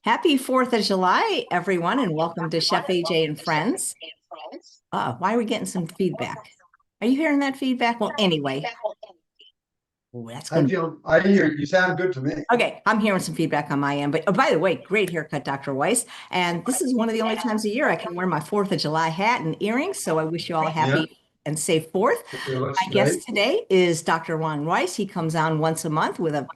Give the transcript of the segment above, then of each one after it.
Happy 4th of July, everyone, and welcome to Chef AJ and Friends. Why are we getting some feedback? Are you hearing that feedback? Well, anyway, ooh, that's going to I hear you sound good to me. Okay, I'm hearing some feedback on my end. But by the way, great haircut, Dr. Weiss. And this is one of the only times a year I can wear my 4th of July hat and earrings. So I wish you all a Yeah, happy and safe 4th. it looks My great. guest today is Dr. Ron Weiss. He comes on once a month with a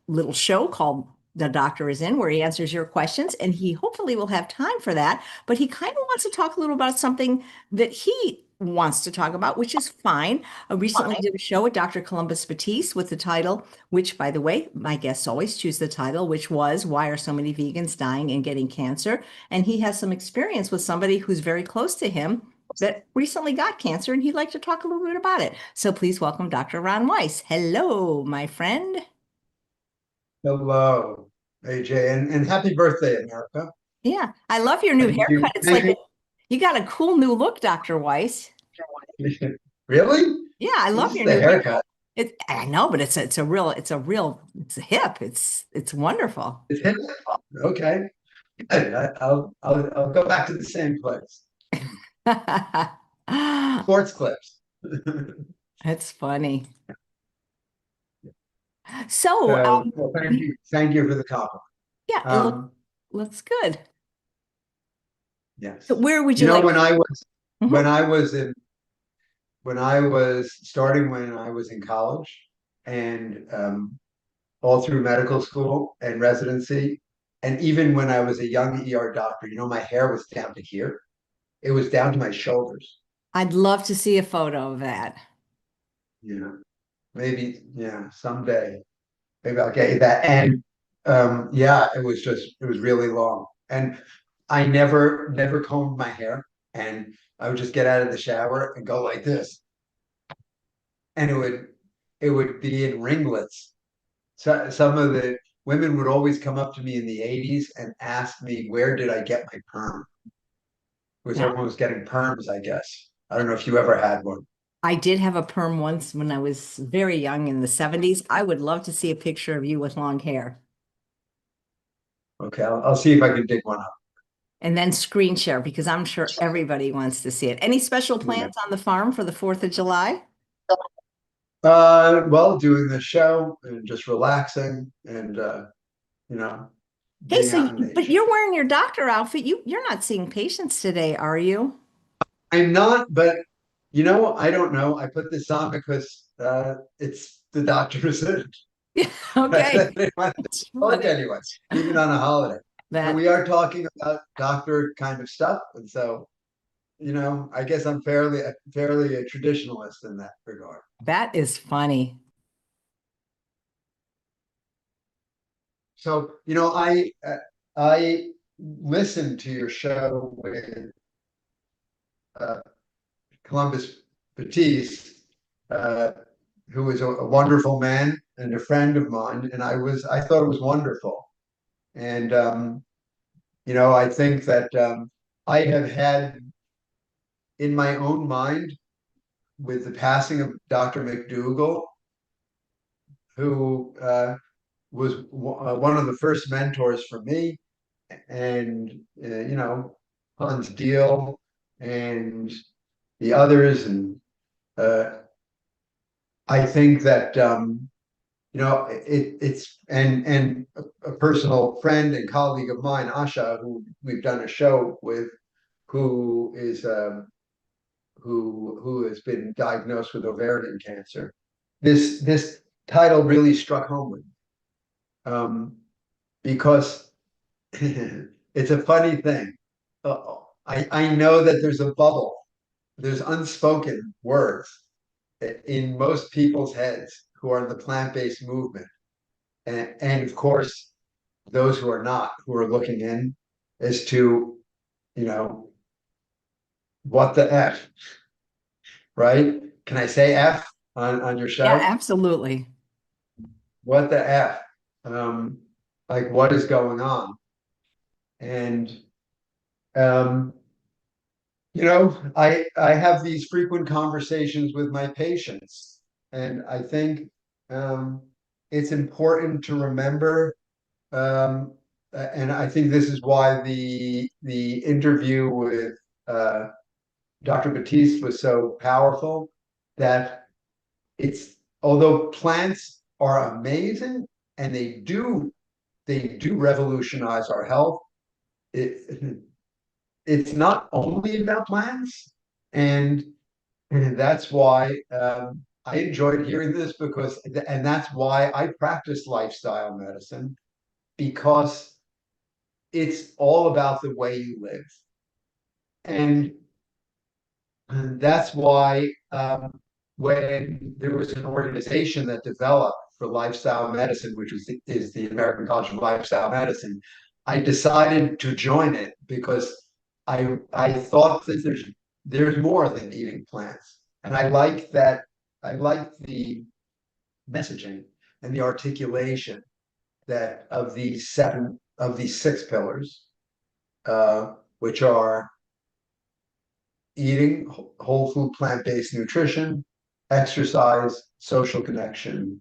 little show called The Doctor Is In, where he answers your questions, and he hopefully will have time for that. But he kind of wants to talk a little about something that he wants to talk about, which is fine. I recently did a show with Dr. Columbus Batiste with the title, which, by the way, my guests always choose the title, which was Why Are So Many Vegans Dying and Getting Cancer? And he has some experience with somebody who's very close to him that recently got cancer, and he'd like to talk a little bit about it. So please welcome Dr. Ron Weiss. Hello, my friend. Hello, AJ, and happy birthday, America. Yeah, I love your new Thank haircut. you. It's Thank like you. you got a cool new look, Dr. Weiss. Really? Yeah, I love This is your the new hair. haircut. I know, but it's a hip. It's wonderful. It's hit. Okay. I'll go back to the same place. Sports clips. That's funny. So, Well, thank you. Thank you for the compliment. yeah, it Um, looks good. So yes. where would You you know, like? when Mhm. I was in when I was in college and all through medical school and residency. And even when I was a young ER doctor, my hair was down to here. It was down to my shoulders. I'd love to see a photo of that. You know, maybe, yeah, someday, maybe I'll get you that. And yeah, it was really long. And I never combed my hair. And I would just get out of the shower and go like this. And it would be in ringlets. So some of the women would always come up to me in the 80s and ask me, where did I get my perm? Because Yeah, everyone was getting perms, I guess. I don't know if you ever had one. I did have a perm once when I was very young in the 70s. I would love to see a picture of you with long hair. Okay, I'll see if I can dig one up. And then screen share because I'm sure everybody wants to see it. Any special Yeah. plans on the farm for the 4th of July? Well, doing the show and just relaxing and you know, Hey, being out in but nature. you're wearing your doctor outfit. You're not seeing patients today, are you? I'm not, but I don't know. I put this on because it's the doctor's in. Yeah, That's okay. what they want to That's look funny. anyway, even on a holiday. And That we are talking about doctor kind of stuff. And so, I guess I'm fairly a traditionalist in that regard. that is funny. So, I listened to your show with uh, Columbus Batiste, uh, who is a wonderful man and a friend of mine, and I thought it was wonderful. And I think that I have had in my own mind with the passing of Dr. McDougall, who was one of the first mentors for me, and Hans Deal and the others, and uh, I think that it's and a personal friend and colleague of mine, Asha, who we've done a show with, who is who has been diagnosed with ovarian cancer. This title really struck home with me, because it's a funny thing. I know that there's a bubble. There's unspoken words in most people's heads who are in the plant-based movement. And of course, those who are not, who are looking in as to, you know, what the F, right? Can I say F on your Yeah, show? absolutely. What the F? Um, like what is going on? And um, I have these frequent conversations with my patients, and I think it's important to remember um, and I think this is why the interview with uh, Dr. Batiste was so powerful, that it's although plants are amazing and they do revolutionize our health, it it's not only about plants, and that's why I enjoyed hearing this, and that's why I practice lifestyle medicine, because it's all about the way you live. And that's why when there was an organization that developed for lifestyle medicine, which is the American College of Lifestyle Medicine, I decided to join it because I thought that there's more than eating plants. And I like the messaging and the articulation that of these six pillars, which are eating whole food, plant-based nutrition, exercise, social connection,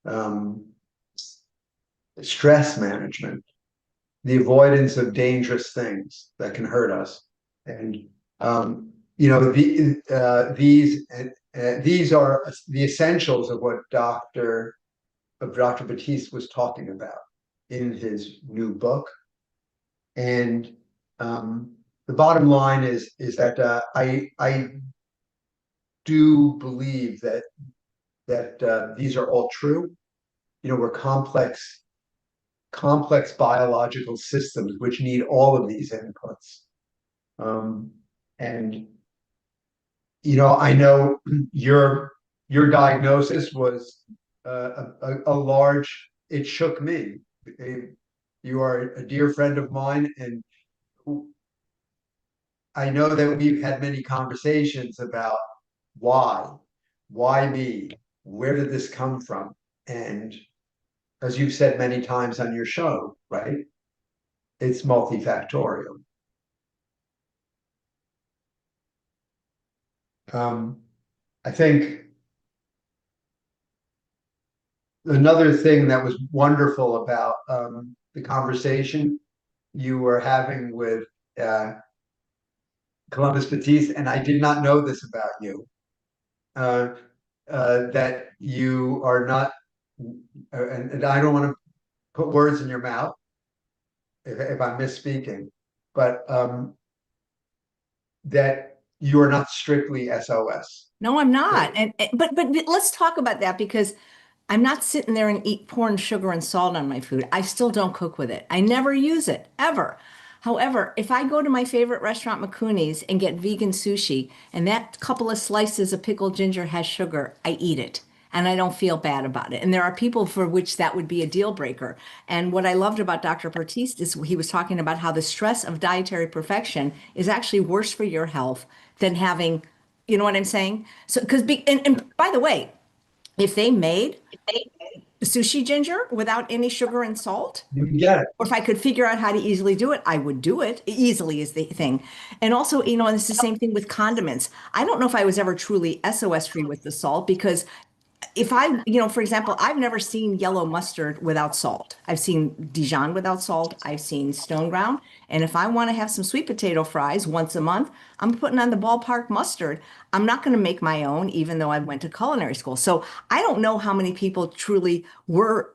um, stress management, the avoidance of dangerous things that can hurt us. And these are the essentials of what Dr. Batiste was talking about in his new book. And the bottom line is that I do believe that these are all true. We're complex biological systems which need all of these inputs. Um, and I know your diagnosis was a large. It shook me. You are a dear friend of mine, and I know that we've had many conversations about why, why me, where did this come from, and as you've said many times on your show, right? It's multifactorial. Um, I think another thing that was wonderful about the conversation you were having with uh, Columbus Batiste, and I did not know this about you, uh, that you are not, and I don't want to put words in your mouth if I'm misspeaking, but that you are not strictly SOS. No, I'm not. That But let's talk about that because I'm not sitting there and eat pouring sugar and salt on my food. I still don't cook with it. I never use it ever. However, if I go to my favorite restaurant, McCooney's, and get vegan sushi, and that couple of slices of pickled ginger has sugar, I eat it. And I don't feel bad about it. And there are people for which that would be a deal breaker. And what I loved about Dr. Partiste is he was talking about how the stress of dietary perfection is actually worse for your health than having, you know what I'm saying? So, and by the way, if they made sushi ginger without any sugar and salt, you can get it. or if I could figure out how to easily do it, I would do it. Easily is the thing. And also, and it's the same thing with condiments. I don't know if I was ever truly SOS free with the salt because if for example, I've never seen yellow mustard without salt. I've seen Dijon without salt. I've seen stone ground. And if I want to have some sweet potato fries once a month, I'm putting on the ballpark mustard. I'm not going to make my own, even though I went to culinary school. So I don't know how many people truly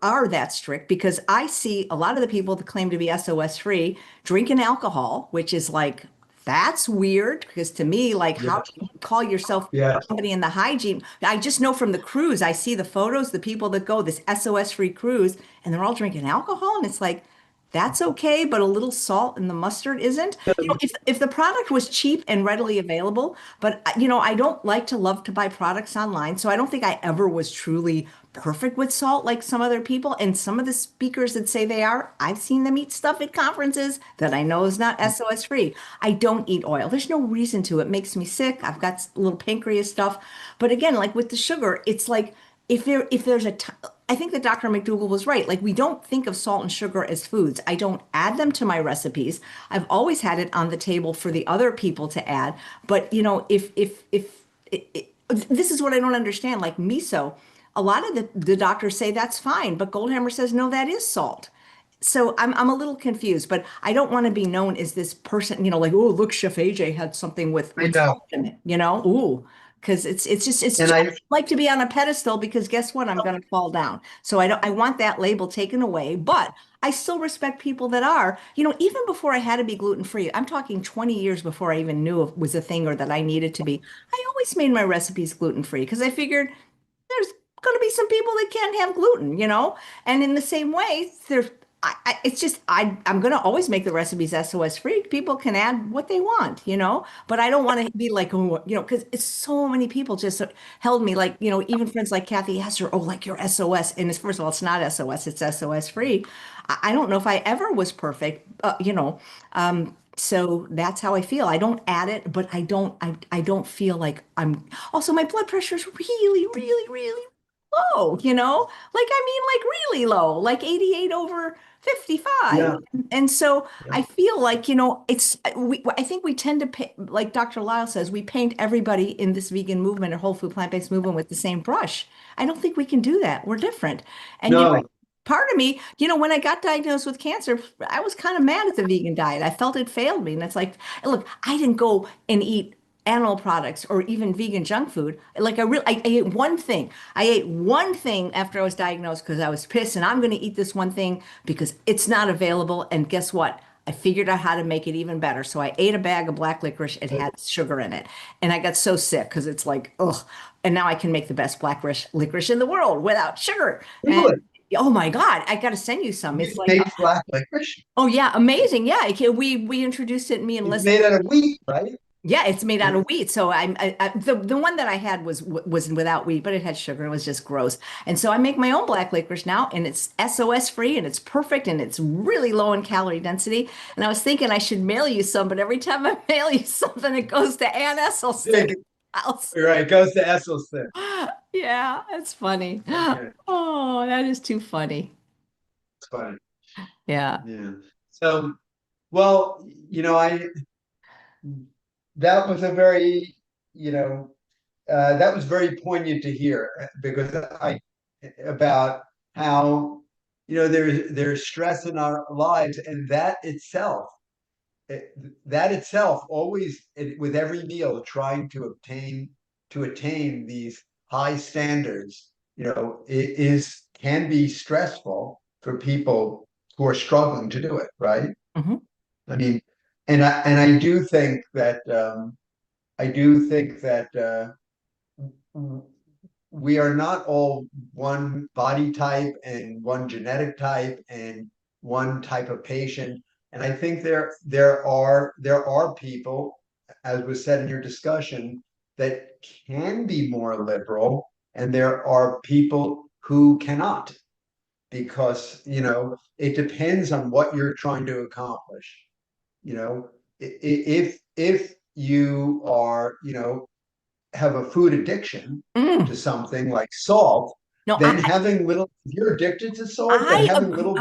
are that strict because I see a lot of the people that claim to be SOS free drinking alcohol, which is like that's weird because to me, like, Yeah, how do you call yourself yeah. somebody in the hygiene? I just know from the cruise, I see the photos, the people that go this SOS free cruise, and they're all drinking alcohol, and it's like, that's okay, but a little salt in the mustard isn't. If the product was cheap and readily available, but I don't like to love to buy products online, so I don't think I ever was truly perfect with salt like some other people. And some of the speakers that say they are, I've seen them eat stuff at conferences that I know is not SOS free. I don't eat oil. There's no reason to. It makes me sick. I've got little pancreas stuff. But again, like with the sugar, it's like if there's I think that Dr. McDougall was right. Like we don't think of salt and sugar as foods. I don't add them to my recipes. I've always had it on the table for the other people to add. But if this is what I don't understand, like miso, a lot of the doctors say that's fine, but Goldhammer says no, that is salt. So I'm a little confused, but I don't want to be known as this person, like, oh, look, Chef AJ had something I with know. salt in it, ooh, because it's And just I, like to be on a pedestal because guess what? I'm going to fall down. So I want that label taken away, but I still respect people that are, even before I had to be gluten free. I'm talking 20 years before I even knew it was a thing or that I needed to be. I always made my recipes gluten free because I figured there's going to be some people that can't have gluten. And in the same way, it's just I'm going to always make the recipes SOS free. People can add what they want. But I don't want to be like, oh, because it's so many people just held me like, even friends like Kathy Hesser, oh, like you're SOS. And it's, first of all, it's not SOS, it's SOS free. I don't know if I ever was perfect, so that's how I feel. I don't add it, but I don't feel like I'm also my blood pressure is really, really, really low. Like I mean like really low, like 88 over 55. yeah, And so yeah, I feel like, I think we tend to pay, like Dr. Lyle says, we paint everybody in this vegan movement or whole food plant-based movement with the same brush. I don't think we can do that. We're different. And no, part of me, when I got diagnosed with cancer, I was kind of mad at the vegan diet. I felt it failed me. And it's like, look, I didn't go and eat animal products or even vegan junk food. Like I ate one thing. I ate one thing after I was diagnosed because I was pissed and I'm going to eat this one thing because it's not available. And guess what? I figured out how to make it even better. So I ate a bag of black licorice. It had sugar in it. And I got so sick because it's like, ugh. And now I can make the best black licorice in the world without sugar. And really. oh my God, I got to send you some. It's You like, made black licorice. oh yeah, amazing. Yeah, we introduced it, me and It's Leslie. made out of wheat, right? Yeah, it's made out Yeah. of wheat. So the one that I had was without wheat, but it had sugar. It was just gross. And so I make my own black licorice now, and it's SOS free, and it's perfect, and it's really low in calorie density. And I was thinking I should mail you some, but every time I mail you something, it goes to Aunt Esselstyn Big, house. right. It goes to Essel's thing. Yeah, it's funny. Okay, Oh, that is too funny. it's funny. Yeah. Yeah. So, well, I that was a very, you know, that was very poignant to hear because I about how there's stress in our lives, and it, that itself always with every meal trying to attain these high standards, it is can be stressful for people who are struggling to do it, right? Mhm. I mean, and I do think that we are not all one body type and one genetic type and one type of patient. And I think there are people, as was said in your discussion, that can be more liberal, and there are people who cannot because it depends on what you're trying to accomplish. If you are have a food addiction to Mm. something like salt, No, then having little, if you're addicted to salt, then I having agree. little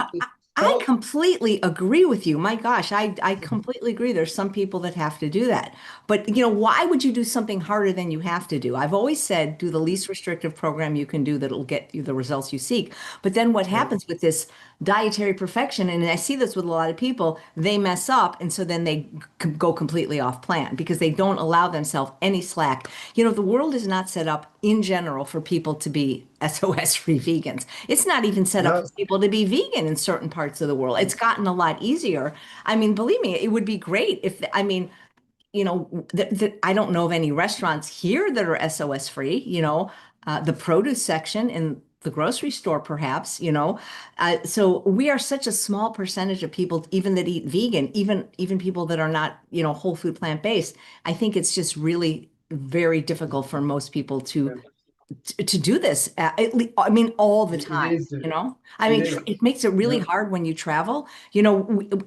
I salt. completely agree with you. My gosh, I completely agree. There's some people that have to do that. But why would you do something harder than you have to do? I've always said do the least restrictive program you can do that'll get you the results you seek. But then what Yeah. happens with this dietary perfection, and I see this with a lot of people, they mess up and so then they go completely off plan because they don't allow themselves any slack. The world is not set up in general for people to be SOS free vegans. It's not even set up No, for people to be vegan in certain parts of the world. It's gotten a lot easier. I mean, believe me, it would be great if, I mean, I don't know of any restaurants here that are SOS free, the produce section in the grocery store, perhaps, so we are such a small percentage of people, even that eat vegan, even people that are not, whole food plant-based. I think it's just really very difficult for most people to do this I mean all the it time, is. I It mean is. it makes it really Yeah. hard when you travel.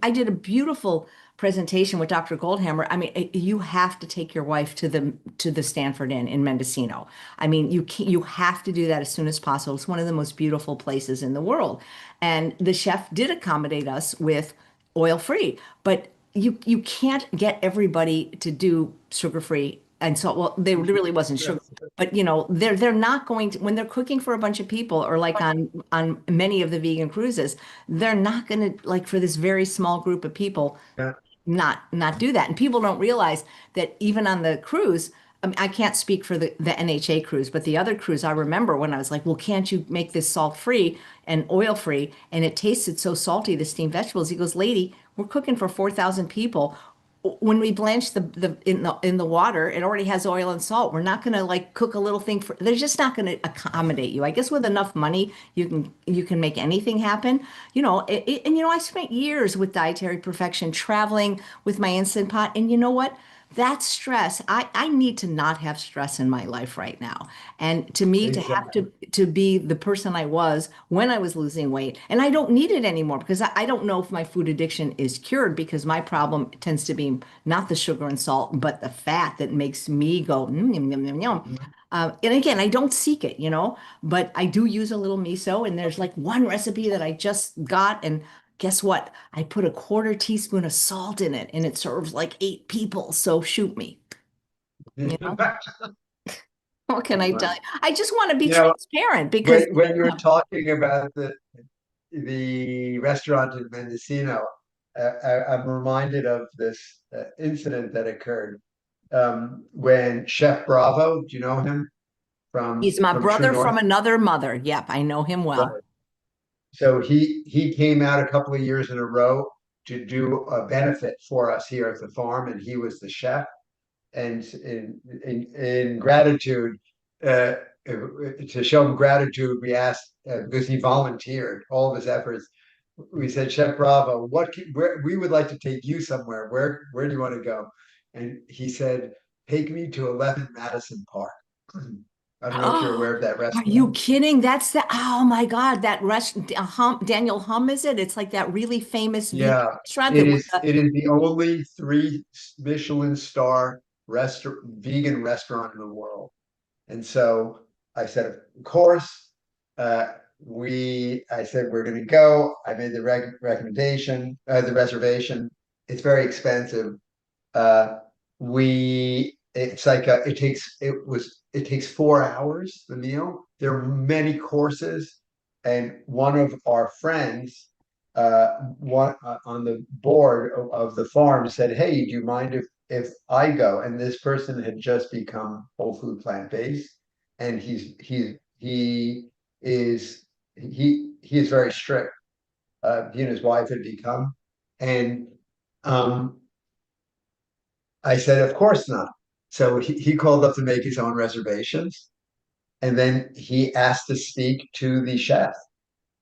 I did a beautiful presentation with Dr. Goldhammer. I mean you have to take your wife to the Stanford Inn in Mendocino. I mean you have to do that as soon as possible. It's one of the most beautiful places in the world, and the chef did accommodate us with oil free, but you can't get everybody to do sugar free and so, well, they really wasn't sugar, but they're not going to, when they're cooking for a bunch of people, or like on many of the vegan cruises, they're not going to, like, for this very small group of people, Yeah. not do that. And people don't realize that even on the cruise, I mean, I can't speak for the NHA cruise, but the other cruise, I remember when I was like, well, can't you make this salt free and oil free? And it tasted so salty, the steamed vegetables. He goes, lady, we're cooking for 4,000 people. When we blanch the water, it already has oil and salt. We're not going to like cook a little thing for, they're just not going to accommodate you. I guess with enough money, you can make anything happen. And I spent years with Dietary Perfection traveling with my Instant Pot. And you know what? That's stress. I need to not have stress in my life right now. And to me, to have Exactly. to be the person I was when I was losing weight, and I don't need it anymore because I don't know if my food addiction is cured, because my problem tends to be not the sugar and salt, but the fat that makes me go, yum, yum, yum, yum. Mhm. And again, I don't seek it, but I do use a little miso. And there's like one recipe that I just got. And guess what? I put a quarter teaspoon of salt in it, and it serves like 8 people. So shoot me. You know, what can I tell you? I just want to be You know, transparent because, when you're talking about the restaurant in Mendocino, I'm reminded of this incident that occurred when Chef Bravo, do you know him he's my from True brother North? from another mother. Yep, I know him well. Right. So he came out a couple of years in a row to do a benefit for us here at the farm, and he was the chef. And in gratitude, uh, to show him gratitude, we asked because he volunteered all of his efforts. We said, Chef Bravo, where we would like to take you somewhere. Where do you want to go? And he said, take me to 11 Madison Park. I don't know if you're Oh, aware of that are you restaurant. kidding? Oh my God, that Daniel Hum, is it? It's like that really famous vegan Yeah, restaurant that with the, it is the only three Michelin star vegan restaurant in the world. And so I said, of course, I said, we're going to go. I made the recommendation, the reservation. It's very expensive. Uh, it's like it takes 4 hours, the meal. There are many courses. And one of our friends, one on the board of the farm said, hey, do you mind if I go? And this person had just become whole food plant-based, and he is very strict. He and his wife had become, and um, I said, of course not. So he called up to make his own reservations, and then he asked to speak to the chef.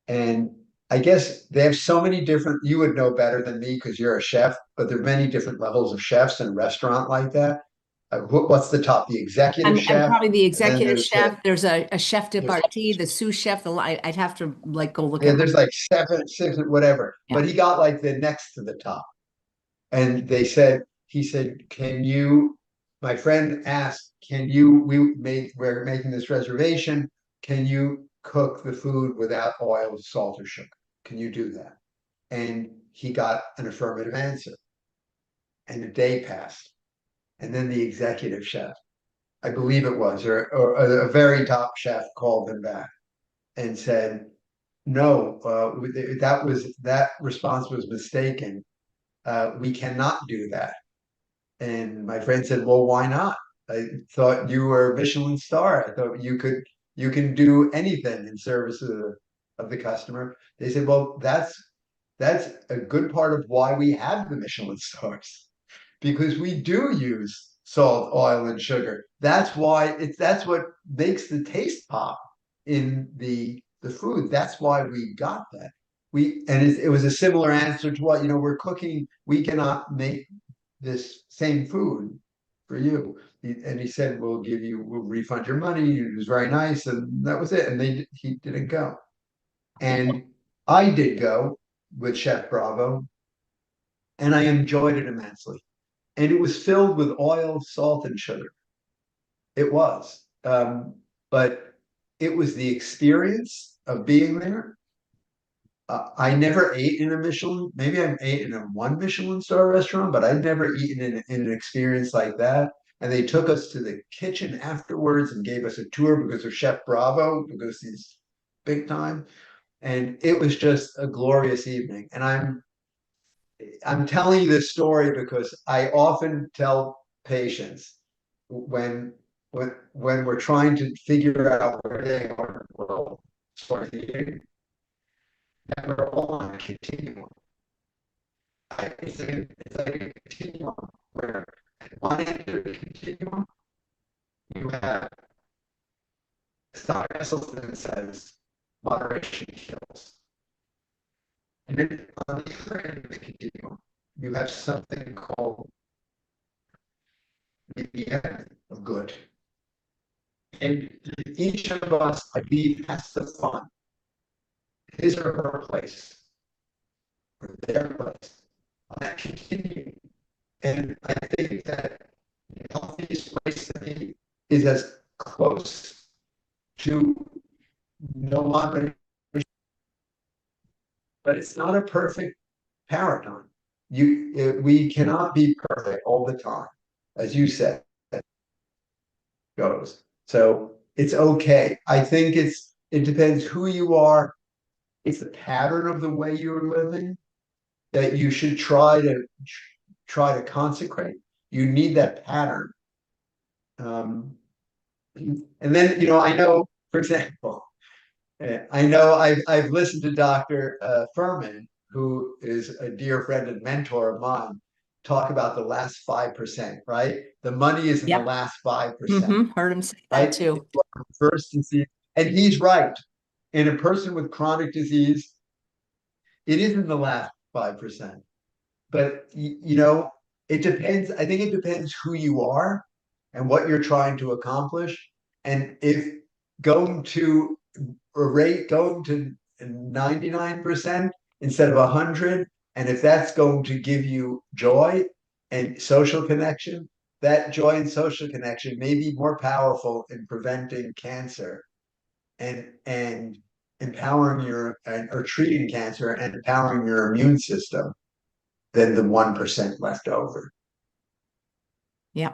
And I guess they have so many different, you would know better than me because you're a chef, but there are many different levels of chefs in a restaurant like that. What's the top? The executive I'm chef, probably the and then executive chef. There's a chef de there's partie, the sous chef. I'd have to like go look yeah, at my, there's like seven, six, whatever. yeah. But he got like the next to the top. And he said, can you, my friend asked, we're making this reservation. Can you cook the food without oil, salt, or sugar? Can you do that? And he got an affirmative answer. And a day passed. And then the executive chef, I believe it was, or a very top chef called him back and said, no, that response was mistaken. We cannot do that. And my friend said, well, why not? I thought you were a Michelin star. I thought you can do anything in service of the customer. They said, well, that's a good part of why we have the Michelin stars, because we do use salt, oil, and sugar. That's what makes the taste pop in the food. That's why we got that. It was a similar answer to what, we're cooking. We cannot make this same food for you. And he said, we'll refund your money. It was very nice. And that was it. And he didn't go. And I did go with Chef Bravo, and I enjoyed it immensely. And it was filled with oil, salt, and sugar. It was. But it was the experience of being there. I never ate in a Michelin. Maybe I ate in a one Michelin star restaurant, but I'd never eaten in an experience like that. And they took us to the kitchen afterwards and gave us a tour because of Chef Bravo, because he's big time. And it was just a glorious evening. And I'm telling you this story because I often tell patients when when we're trying to figure out where they are in the world as far as eating, that we're all on a continuum. It's like a continuum where at one end of the continuum you have side vessels that says moderation kills. And then on the other end of the continuum, you have something called the end of good. And each of us, I believe, has to find his or her place, or their place on that continuum. And I think that the healthiest place to be is as close to no moderation, but it's not a perfect paradigm. We cannot be perfect all the time, as you said, goes. So it's okay. I think it depends who you are. It's the pattern of the way you're living that you should try to consecrate. You need that pattern. And then, I know, for example, I know I've listened to Dr. Furman, who is a dear friend and mentor of mine, talk about the last 5%, right? The money is in the Yep. last 5%, Heard him say that right? too. First disease. And he's right. In a person with chronic disease, it is in the last 5%. But it depends. I think it depends who you are and what you're trying to accomplish. And if going to going to 99% instead of 100, and if that's going to give you joy and social connection, that joy and social connection may be more powerful in preventing cancer and empowering or treating cancer and empowering your immune system than the 1% left over. Yeah.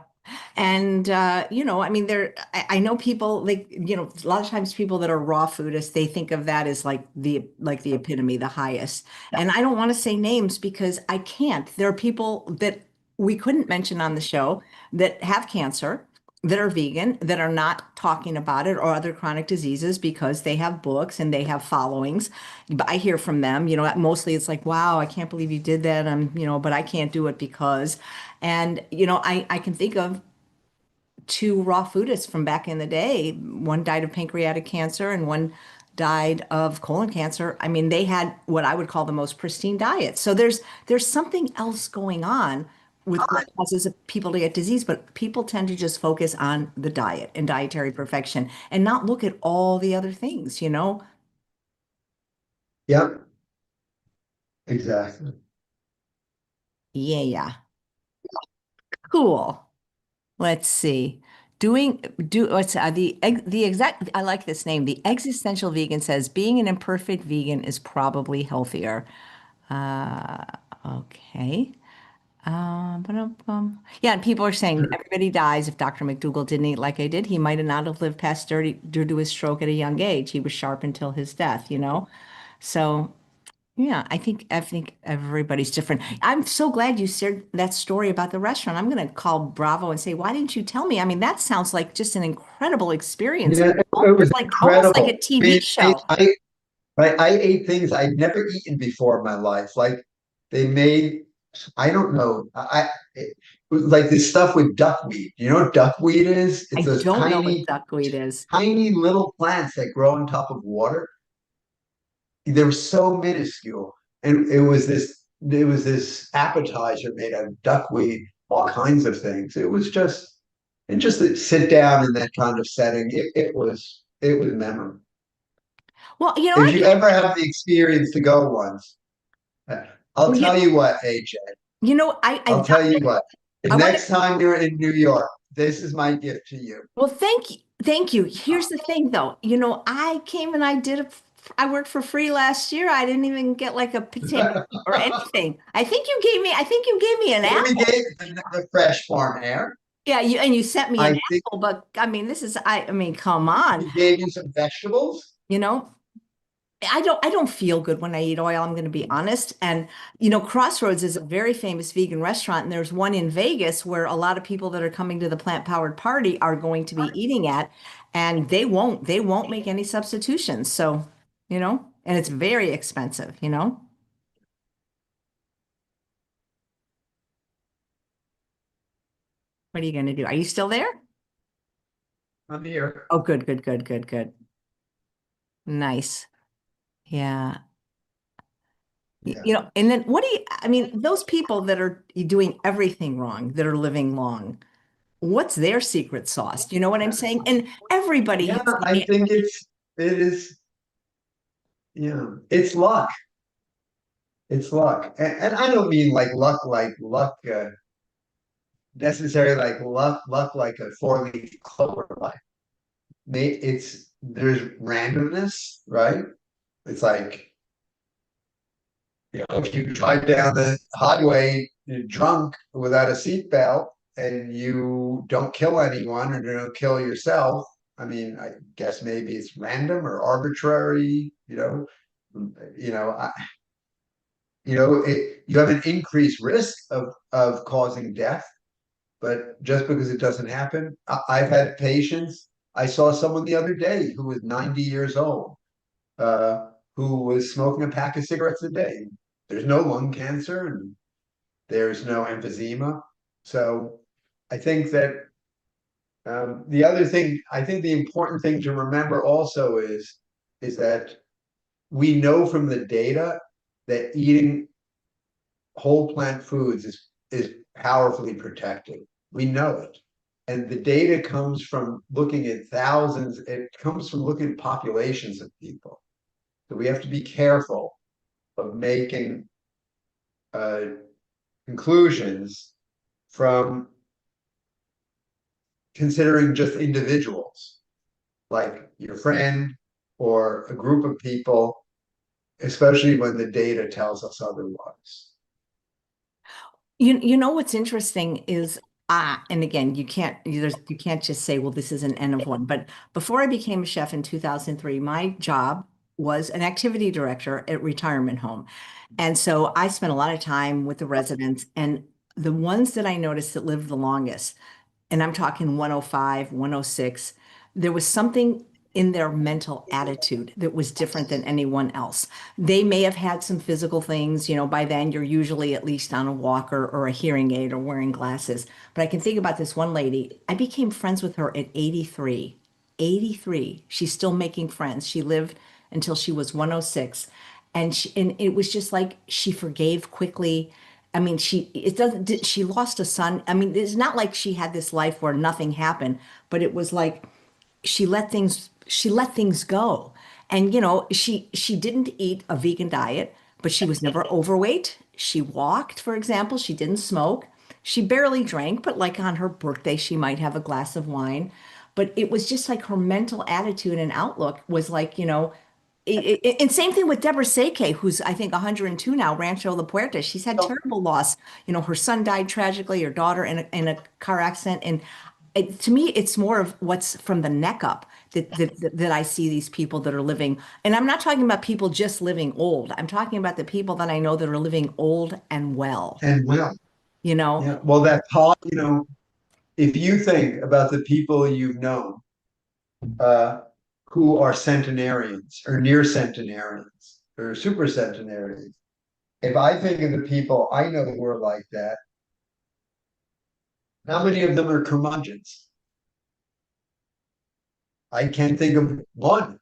And I mean, I know people like, a lot of times people that are raw foodists, they think of that as like the epitome, the highest. And I don't want to say names because I can't. There are people that we couldn't mention on the show that have cancer, that are vegan, that are not talking about it or other chronic diseases because they have books and they have followings. But I hear from them, mostly it's like, wow, I can't believe you did that. But I can't do it because. And, I can think of two raw foodists from back in the day. One died of pancreatic cancer and one died of colon cancer. I mean, they had what I would call the most pristine diet. So there's something else going on with what causes people to get disease, but people tend to just focus on the diet and dietary perfection and not look at all the other things. Yep, exactly. Yeah, yeah. Cool. Let's see. What's the exact I like this name. The existential vegan says being an imperfect vegan is probably healthier. Uh, okay. Yeah, and people are saying everybody dies. If Dr. McDougall didn't eat like I did, he might have not have lived past 30 due to his stroke at a young age. He was sharp until his death. So yeah, I think everybody's different. I'm so glad you shared that story about the restaurant. I'm going to call Bravo and say, why didn't you tell me? I mean, that sounds like just an incredible experience. Yeah, it was It's like almost like a incredible. I TV mean, show. I ate things I'd never eaten before in my life. Like they made, I don't know, it was like this stuff with duckweed. You know what duckweed is? It's I those don't know what duckweed is. tiny little plants that grow on top of water. They were so minuscule, and it was this appetizer made out of duckweed, all kinds of things. And just to sit down in that kind of setting, it was memorable. Well, I If you can't, ever have the experience to go once, I'll well, tell you what, AJ. I've I'll got, tell you what. If I want to, next time you're in New York, this is my gift to you. well, thank you. Thank you. Here's the thing though. I came and I worked for free last year. I didn't even get like a potato or anything. I think you gave me an We apple. gave the fresh farm air. Yeah, you sent me an I think apple, but I mean, I mean, come on, he gave you some vegetables. you know. I don't feel good when I eat oil, I'm going to be honest. And Crossroads is a very famous vegan restaurant, and there's one in Vegas where a lot of people that are coming to the plant-powered party are going to be eating at, and they won't make any substitutions. So, and it's very expensive. What are you going to do? Are you still there? I'm here. Oh, good, good, good, good, good. Nice. Yeah. Yeah. And then I mean, those people that are doing everything wrong, that are living long, what's their secret sauce? Do you know what I'm saying? And everybody Yeah, has I the, think it is, it's luck. It's luck. And I don't mean like luck, necessarily like luck like a four-leaf clover. Like there's randomness, right? It's like, if you drive down the highway drunk without a seatbelt and you don't kill anyone or don't kill yourself, I mean, I guess maybe it's random or arbitrary, you know, I, you have an increased risk of causing death, but just because it doesn't happen, I've had patients. I saw someone the other day who was 90 years old, uh, who was smoking a pack of cigarettes a day. There's no lung cancer and there's no emphysema. So I think that the other thing, I think the important thing to remember also is that we know from the data that eating whole plant foods is powerfully protective. We know it. And the data comes from looking at thousands, it comes from looking at populations of people. So we have to be careful of making uh, conclusions from considering just individuals, like your friend or a group of people, especially when the data tells us otherwise. you know what's interesting is and again, you can't just say, well, this is an N of one. But before I became a chef in 2003, my job was an activity director at retirement home. And so I spent a lot of time with the residents, and the ones that I noticed that lived the longest, and I'm talking 105, 106, there was something in their mental attitude that was different than anyone else. They may have had some physical things, by then you're usually at least on a walker or a hearing aid or wearing glasses. But I can think about this one lady. I became friends with her at 83. 83. She's still making friends. She lived until she was 106. And it was just like she forgave quickly. I mean, she lost a son. I mean, it's not like she had this life where nothing happened, but it was like she let things go. And she didn't eat a vegan diet, but she was never overweight. She walked, for example, she didn't smoke. She barely drank, but like on her birthday, she might have a glass of wine. But it was just like her mental attitude and outlook was like, and same thing with Deborah Seke, who's I think 102 now, Rancho La Puerta. She's had So, terrible loss. Her son died tragically, her daughter in a car accident. And to me, it's more of what's from the neck up that I see these people that are living. And I'm not talking about people just living old. I'm talking about the people that I know that are living old and well, and well, you know? yeah, well, if you think about the people you've known uh, who are centenarians or near centenarians or super centenarians, if I think of the people I know who are like that, how many of them are curmudgeons? I can't think of one.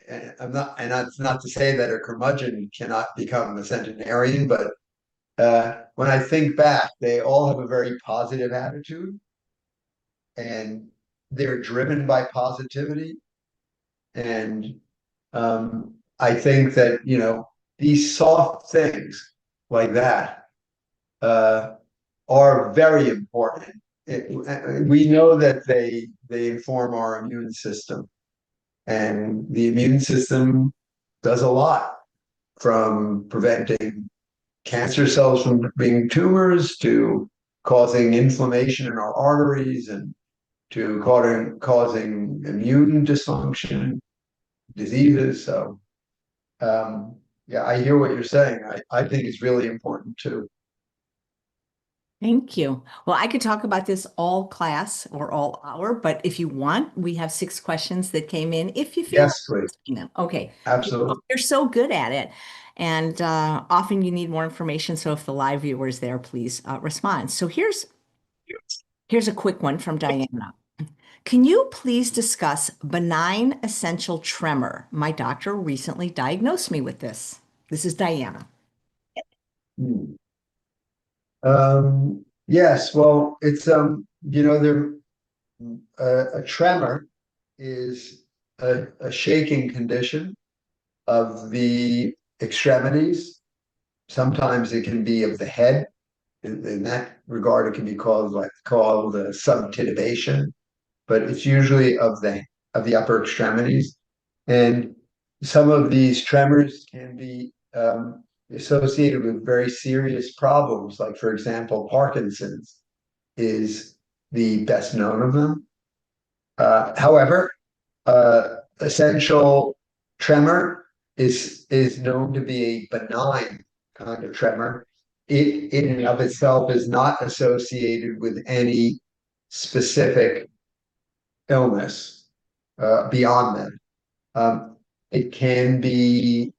And that's not to say that a curmudgeon cannot become a centenarian, but when I think back, they all have a very positive attitude and they're driven by positivity. And I think that, these soft things like that uh, are very important. We know that they inform our immune system, and the immune system does a lot from preventing cancer cells from being tumors to causing inflammation in our arteries and to causing immune dysfunction, diseases. So yeah, I hear what you're saying. I think it's really important too. Thank you. Well, I could talk about this all class or all hour, but if you want, we have 6 questions that came in if you feel like Yes, please. asking them. Okay. Absolutely. You're so good at it. And often you need more information. So if the live viewer is there, please respond. So here's a quick one from Diana. Can you please discuss benign essential tremor? My doctor recently diagnosed me with this. This is Diana. Hmm. Yes, well, it's there a tremor is a shaking condition of the extremities. Sometimes it can be of the head. In that regard, it can be called subtitubation, but it's usually of the upper extremities. And some of these tremors can be associated with very serious problems, like, for example, Parkinson's is the best known of them. However, essential tremor is known to be a benign kind of tremor. It in and of itself is not associated with any specific illness beyond that. Um, it can be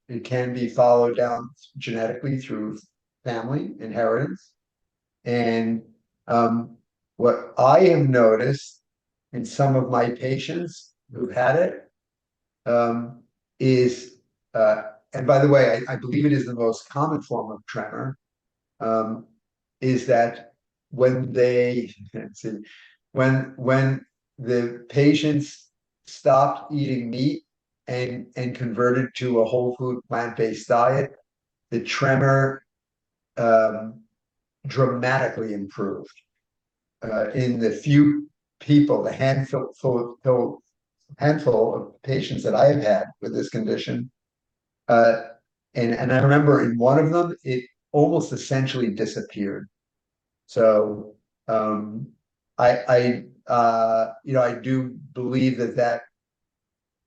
it can be followed down genetically through family inheritance. And what I have noticed in some of my patients who've had it um, is, and by the way, I believe it is the most common form of tremor, um, is that when they, see, when the patients stopped eating meat and converted to a whole food plant-based diet, the tremor um, dramatically improved. In the few people, the handful of patients that I have had with this condition, uh, and I remember in one of them, it almost essentially disappeared. So I do believe that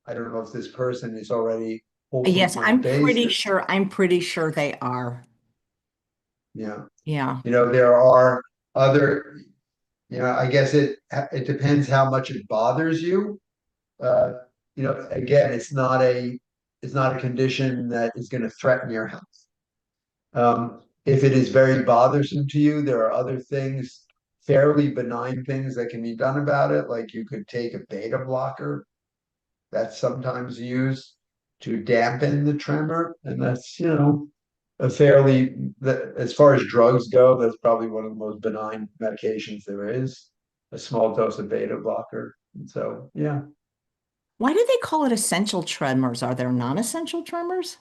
I don't know if this person is already whole food Yes, plant based. I'm pretty sure they are. Yeah, Yeah. there are other. I guess it depends how much it bothers you. Uh, again, it's not a condition that is going to threaten your health. If it is very bothersome to you, there are other things, fairly benign things that can be done about it. Like you could take a beta blocker that's sometimes used to dampen the tremor, and that's a fairly as far as drugs go, that's probably one of the most benign medications there is. A small dose of beta blocker. And so, yeah. Why do they call it essential tremors? Are there non-essential tremors?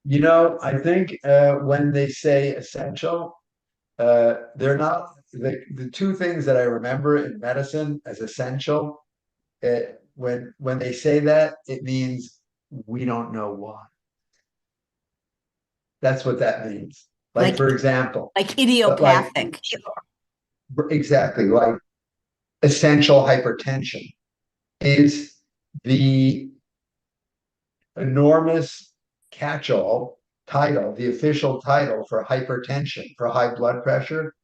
I think when they say essential, they're not the two things that I remember in medicine as essential. When they say that, it means we don't know why. That's what that means. Like, Like for example, like like idiopathic. exactly, like essential hypertension is the enormous catch-all title, the official title for hypertension, for high blood pressure,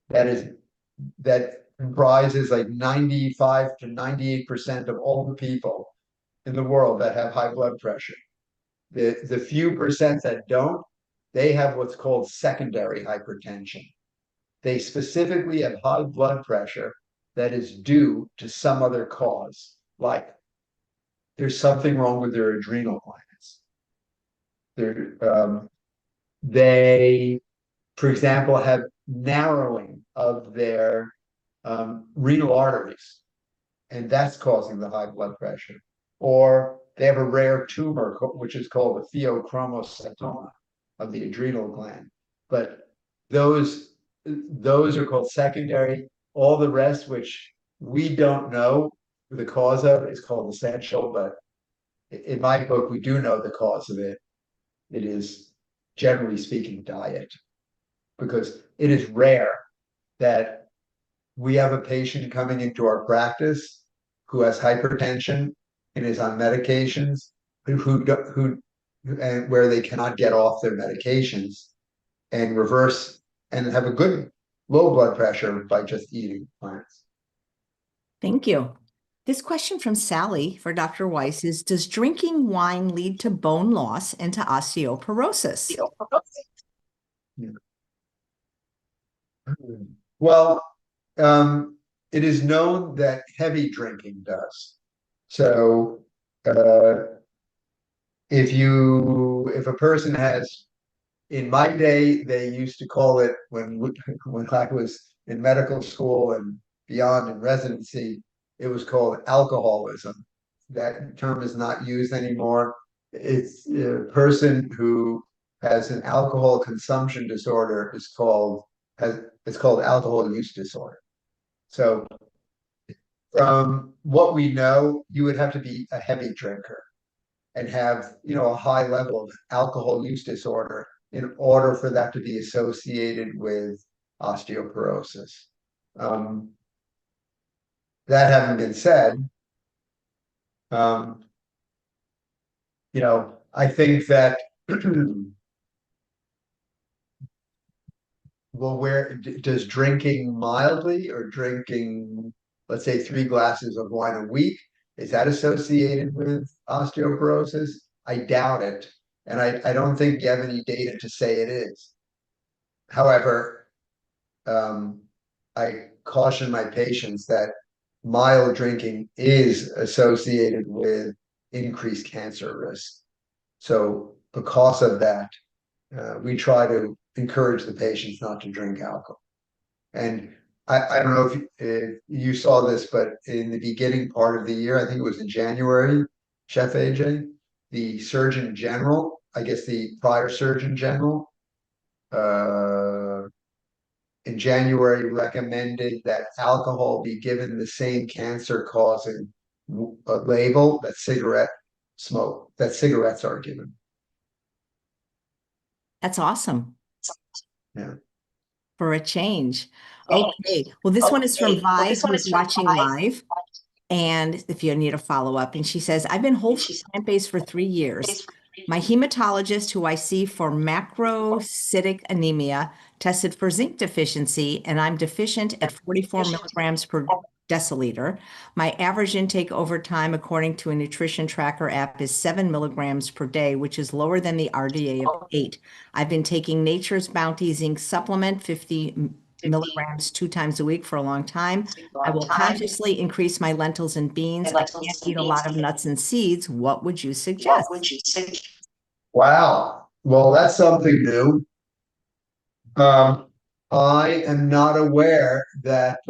that comprises like 95 to 98% of all the people in the world that have high blood pressure. The few percent that don't, they have what's called secondary hypertension. They specifically have high blood pressure that is due to some other cause, like there's something wrong with their adrenal glands. They, for example, have narrowing of their renal arteries, and that's causing the high blood pressure. Or they have a rare tumor, which is called a pheochromocytoma of the adrenal gland. But those those are called secondary. All the rest, which we don't know the cause of, is called essential. But in my book, we do know the cause of it. It is, generally speaking, diet. because it is rare that we have a patient coming into our practice who has hypertension and is on medications and where they cannot get off their medications and reverse and have a good low blood pressure by just eating plants. Thank you. This question from Sally for Dr. Weiss is, does drinking wine lead to bone loss and to osteoporosis? Yeah. Well, it is known that heavy drinking does. So if a person has, in my day, they used to call it when I was in medical school and beyond in residency, it was called alcoholism. That term is not used anymore. It's a person who has an alcohol consumption disorder it's called alcohol use disorder. So from what we know, you would have to be a heavy drinker and have, a high level of alcohol use disorder in order for that to be associated with osteoporosis. That having been said, I think that well, where does drinking mildly or drinking, let's say, 3 glasses of wine a week, is that associated with osteoporosis? I doubt it. And I don't think you have any data to say it is. However, I caution my patients that mild drinking is associated with increased cancer risk. So because of that, we try to encourage the patients not to drink alcohol. And I don't know if you saw this, but in the beginning part of the year, I think it was in January, Chef AJ, the Surgeon General, I guess the prior Surgeon General, in January recommended that alcohol be given the same cancer-causing label that cigarettes are given. That's awesome. Yeah. For a change. Okay. Well, this one is from Vi, who is watching live. And if you need a follow-up, and she says, I've been whole food plant-based for 3 years. My hematologist, who I see for macrocytic anemia, tested for zinc deficiency, and I'm deficient at 44 milligrams per deciliter. My average intake over time, according to a nutrition tracker app, is 7 milligrams per day, which is lower than the RDA of 8. I've been taking Nature's Bounty zinc supplement, 50 milligrams 2 times a week for a long time. I will consciously increase my lentils and beans. I can't eat a lot of nuts and seeds. What would you suggest? Wow. Well, that's something new. I am not aware that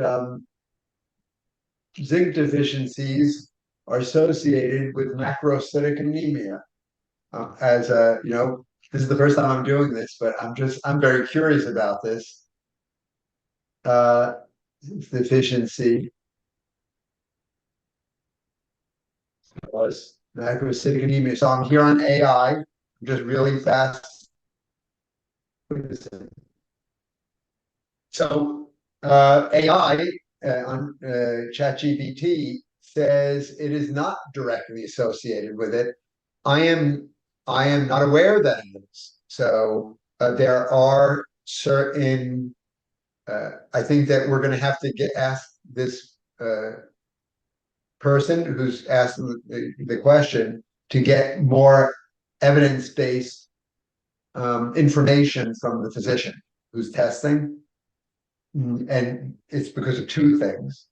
zinc deficiencies are associated with macrocytic anemia. This is the first time I'm doing this, but I'm very curious about this deficiency. Was macrocytic anemia. So I'm here on AI, just really fast. So AI on ChatGPT says it is not directly associated with it. I am not aware that it is. So there are certain. I think that we're going to have to ask this person who's asking the question to get more evidence-based information from the physician who's testing. And it's because of 2 things.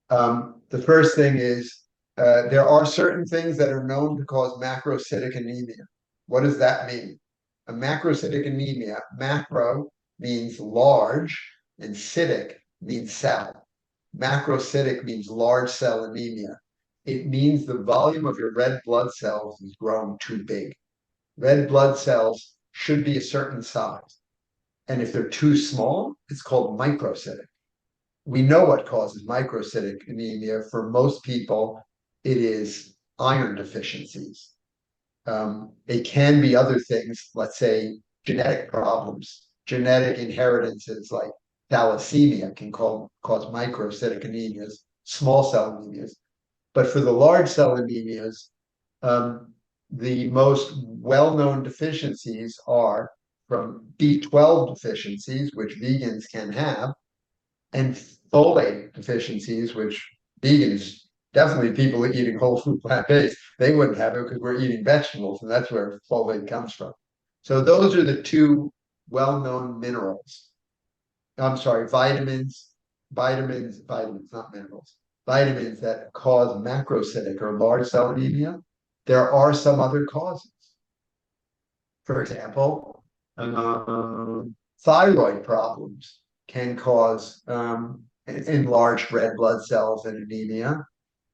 The first thing is there are certain things that are known to cause macrocytic anemia. What does that mean? A macrocytic anemia, macro means large, and cytic means cell. Macrocytic means large cell anemia. It means the volume of your red blood cells is growing too big. Red blood cells should be a certain size. And if they're too small, it's called microcytic. We know what causes microcytic anemia. For most people, it is iron deficiencies. It can be other things, let's say genetic problems. genetic inheritances like thalassemia can cause microcytic anemias, small cell anemias. But for the large cell anemias, the most well-known deficiencies are from B12 deficiencies, which vegans can have, and folate deficiencies, which vegans, definitely people eating whole food plant-based, they wouldn't have it because we're eating vegetables, and that's where folate comes from. So those are the two well-known minerals. I'm sorry, vitamins, not minerals, vitamins that cause macrocytic or large cell anemia. There are some other causes. For example, thyroid problems can cause enlarged red blood cells and anemia,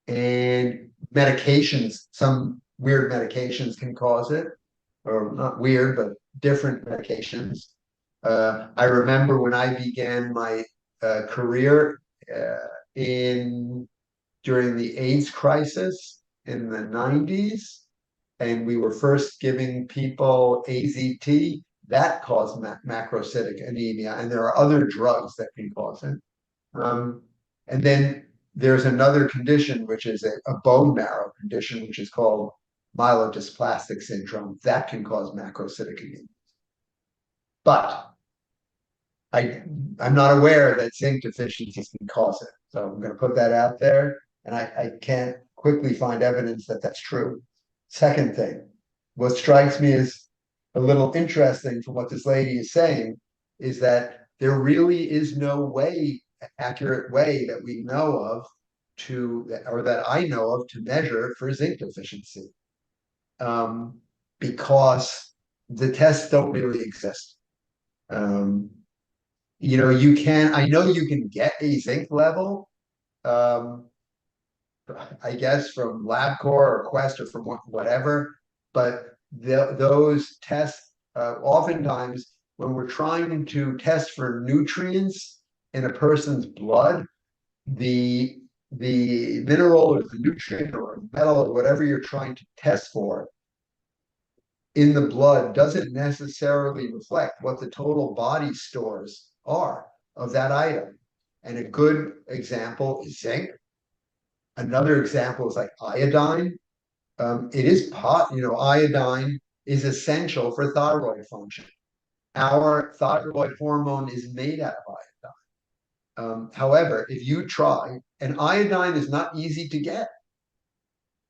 and medications, some weird medications can cause it, or not weird, but different medications. I remember when I began my career in during the AIDS crisis in the 90s, and we were first giving people AZT, that caused macrocytic anemia, and there are other drugs that can cause it. And then there's another condition, which is a bone marrow condition, which is called myelodysplastic syndrome. That can cause macrocytic anemia. But I'm not aware that zinc deficiencies can cause it. So I'm going to put that out there, and I can't quickly find evidence that that's true. Second thing, what strikes me as a little interesting from what this lady is saying is that there really is no way, accurate way that we know of or that I know of to measure for zinc deficiency, because the tests don't really exist. I know you can get a zinc level, um, I guess from LabCorp or Quest or from whatever, but those tests, oftentimes when we're trying to test for nutrients in a person's blood, the mineral or the nutrient or metal or whatever you're trying to test for in the blood doesn't necessarily reflect what the total body stores are of that item. And a good example is zinc. Another example is like iodine. Iodine is essential for thyroid function. Our thyroid hormone is made out of iodine. However, if you try, and iodine is not easy to get,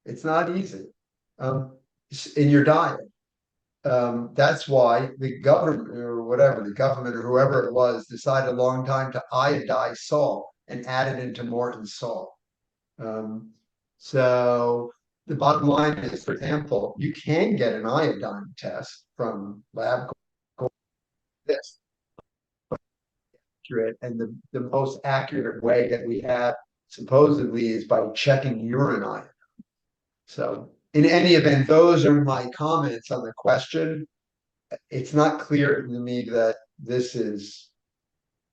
it's not easy in your diet. That's why the government or whoever it was, decided a long time to iodize salt and add it into Morton salt. So the bottom line is, for example, you can get an iodine test from lab this accurate, and the most accurate way that we have supposedly is by checking urine iodine. So in any event, those are my comments on the question. It's not clear to me that this is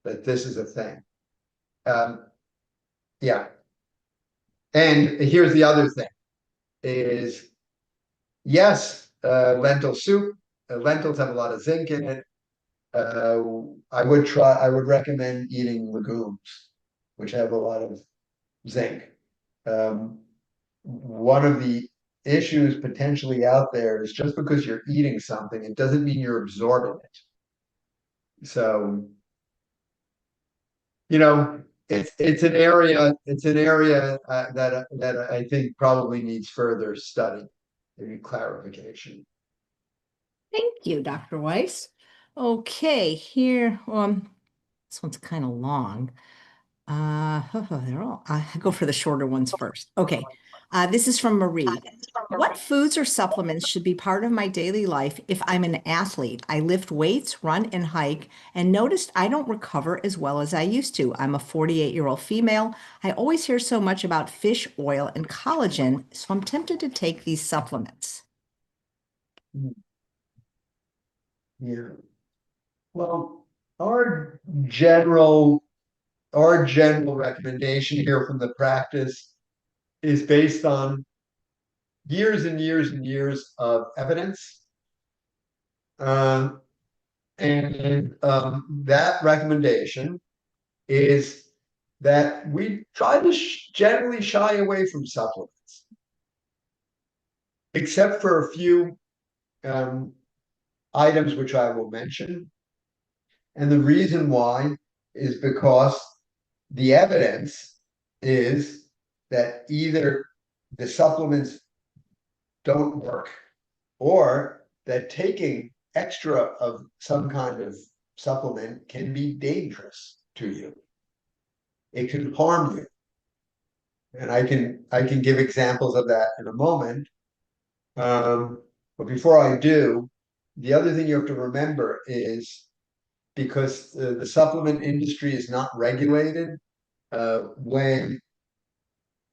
a thing. Yeah. And here's the other thing is, yes, lentil soup, lentils have a lot of zinc in it. I would recommend eating legumes, which have a lot of zinc. One of the issues potentially out there is just because you're eating something, it doesn't mean you're absorbing it. So, it's an area that I think probably needs further study and clarification. Thank you, Dr. Weiss. Okay, this one's kind of long. I go for the shorter ones first. Okay, this is from Marie. What foods or supplements should be part of my daily life if I'm an athlete? I lift weights, run, and hike, and noticed I don't recover as well as I used to. I'm a 48-year-old female. I always hear so much about fish oil and collagen, so I'm tempted to take these supplements. Yeah. Well, our general recommendation here from the practice is based on years and years and years of evidence. And that recommendation is that we try to generally shy away from supplements, except for a few um, items which I will mention. And the reason why is because the evidence is that either the supplements don't work or that taking extra of some kind of supplement can be dangerous to you. It can harm you. And I can give examples of that in a moment. But before I do, the other thing you have to remember is because the supplement industry is not regulated, when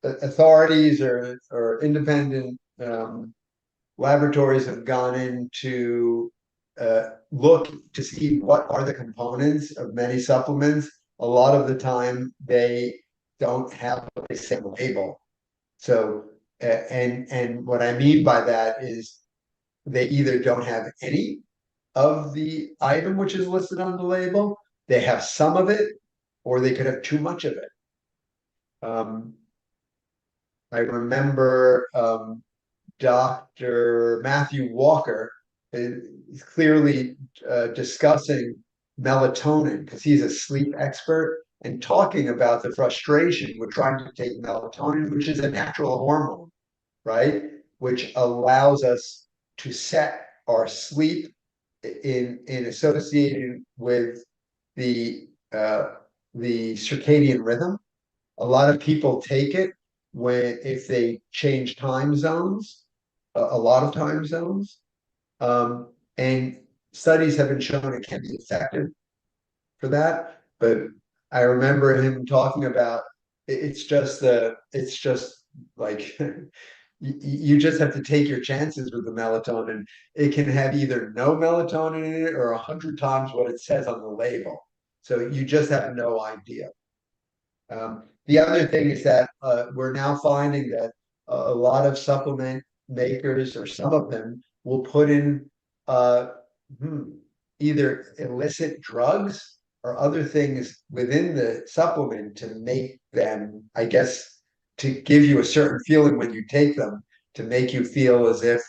authorities or independent laboratories have gone in to look to see what are the components of many supplements, a lot of the time they don't have what they say on the label. So, and what I mean by that is they either don't have any of the item which is listed on the label, they have some of it, or they could have too much of it. I remember Dr. Matthew Walker is clearly discussing melatonin because he's a sleep expert and talking about the frustration with trying to take melatonin, which is a natural hormone, right? Which allows us to set our sleep in associated with the the circadian rhythm. A lot of people take it when if they change time zones, a lot of time zones, and studies have been shown it can be effective for that. But I remember him talking about it's just like you just have to take your chances with the melatonin. It can have either no melatonin in it or 100 times what it says on the label. So you just have no idea. The other thing is that we're now finding that a lot of supplement makers, or some of them, will put in uh, hmm, either illicit drugs or other things within the supplement to make them, I guess, to give you a certain feeling when you take them, to make you feel as if,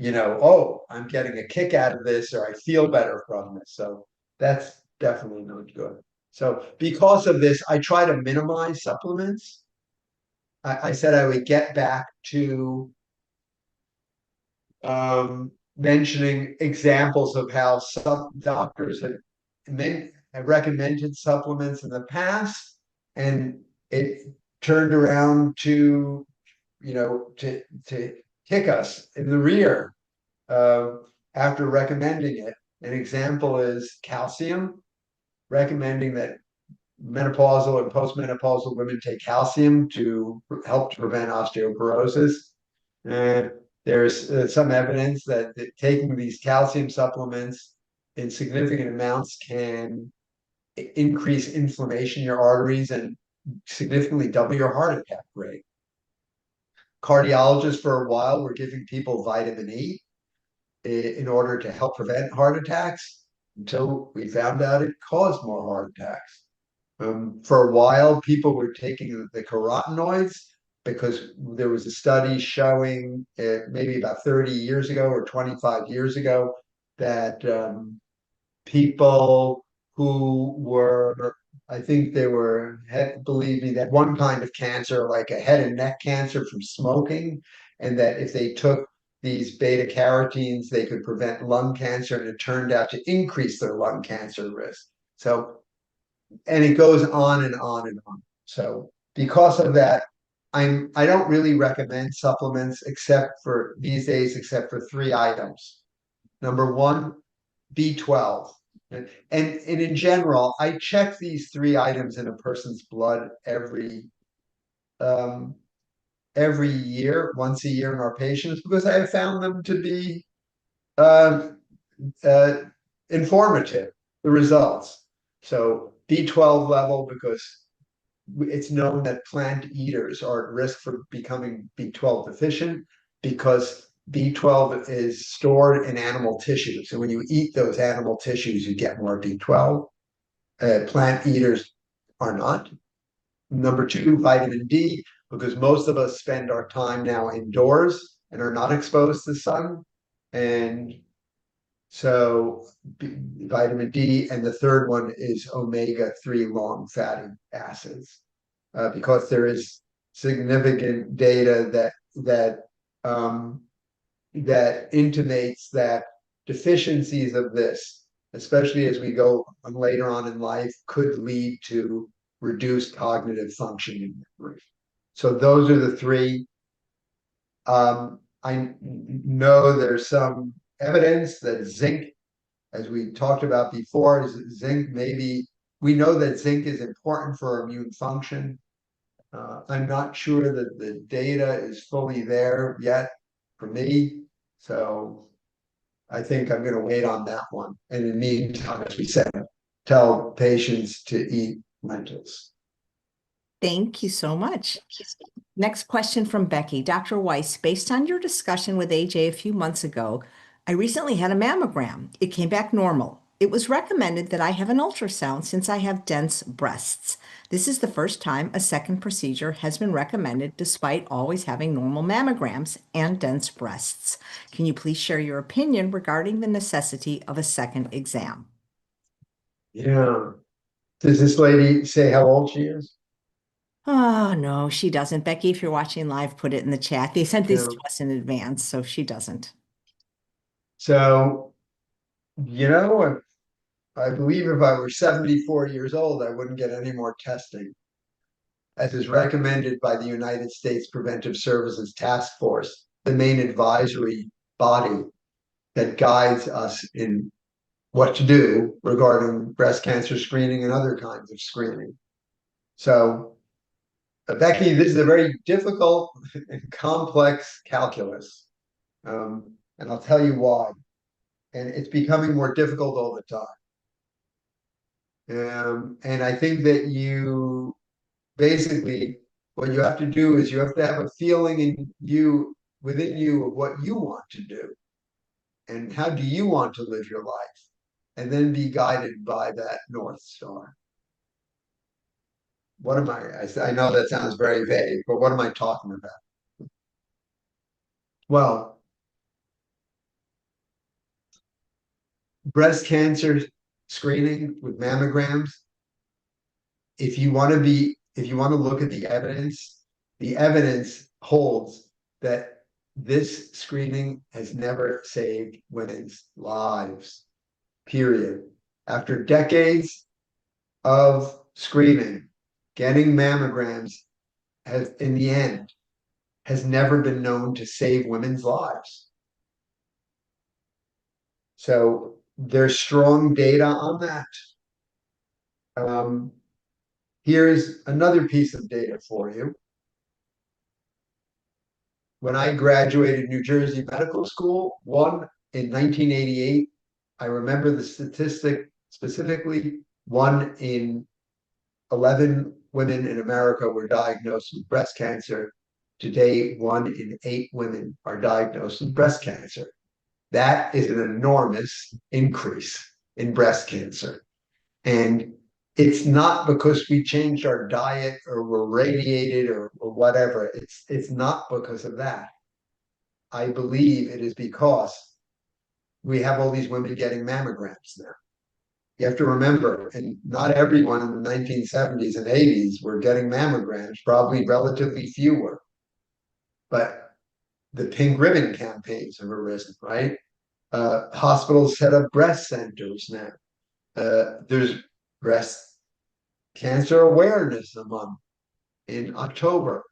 oh, I'm getting a kick out of this, or I feel better from this. So that's definitely not good. So because of this, I try to minimize supplements. I said I would get back to mentioning examples of how some doctors have recommended supplements in the past, and it turned around to, to kick us in the rear uh, after recommending it. An example is calcium, recommending that menopausal and postmenopausal women take calcium to help to prevent osteoporosis. And there's some evidence that taking these calcium supplements in significant amounts can increase inflammation in your arteries and significantly double your heart attack rate. Cardiologists for a while were giving people vitamin E in order to help prevent heart attacks until we found out it caused more heart attacks. For a while, people were taking the carotenoids because there was a study showing maybe about 30 years ago or 25 years ago that people who were, I think they were, believe me, that one kind of cancer, like a head and neck cancer from smoking, and that if they took these beta carotenes, they could prevent lung cancer, and it turned out to increase their lung cancer risk. So, and it goes on and on and on. So because of that, I don't really recommend supplements except for these days, except for three items. Number one, B12. And in general, I check these three items in a person's blood um, every year, once a year in our patients, because I have found them to be uh, uh, informative, the results. So B12 level, because it's known that plant eaters are at risk for becoming B12 deficient because B12 is stored in animal tissues. So when you eat those animal tissues, you get more B12. Plant eaters are not. Number two, vitamin D, because most of us spend our time now indoors and are not exposed to the sun. And so vitamin D, and the third one is omega-3 long fatty acids, because there is significant data um, that intimates that deficiencies of this, especially as we go on later on in life, could lead to reduced cognitive function and memory. So those are the three. I know there's some evidence that zinc, as we talked about before, zinc maybe, we know that zinc is important for immune function. I'm not sure that the data is fully there yet for me. So I think I'm going to wait on that one. And in the meantime, as we said, tell patients to eat lentils. Thank you so much. Next question from Becky. Dr. Weiss, based on your discussion with AJ a few months ago, I recently had a mammogram. It came back normal. It was recommended that I have an ultrasound since I have dense breasts. This is the first time a second procedure has been recommended despite always having normal mammograms and dense breasts. Can you please share your opinion regarding the necessity of a second exam? Yeah. Does this lady say how old she is? Oh, no, she doesn't. Becky, if you're watching live, put it in the chat. They sent these Yeah. to us in advance, so she doesn't. So, you know, I believe if I were 74 years old, I wouldn't get any more testing, as is recommended by the United States Preventive Services Task Force, the main advisory body that guides us in what to do regarding breast cancer screening and other kinds of screening. So, Becky, this is a very difficult and complex calculus. And I'll tell you why. And it's becoming more difficult all the time. And I think that you basically, what you have to do is you have to have a feeling within you of what you want to do and how do you want to live your life, and then be guided by that North Star. What am I know that sounds very vague, but what am I talking about? Well, breast cancer screening with mammograms, if you want to look at the evidence holds that this screening has never saved women's lives, period. After decades of screening, getting mammograms has, in the end, has never been known to save women's lives. So there's strong data on that. Here's another piece of data for you. When I graduated New Jersey Medical School, in 1988, I remember the statistic specifically, 1 in 11 women in America were diagnosed with breast cancer. Today, 1 in 8 women are diagnosed with breast cancer. That is an enormous increase in breast cancer. And it's not because we changed our diet or we're radiated or whatever. It's not because of that. I believe it is because we have all these women getting mammograms now. You have to remember, and not everyone in the 1970s and 80s were getting mammograms, probably relatively few were. But the pink ribbon campaigns have arisen, right? Hospitals set up breast centers now. There's breast cancer awareness month in October.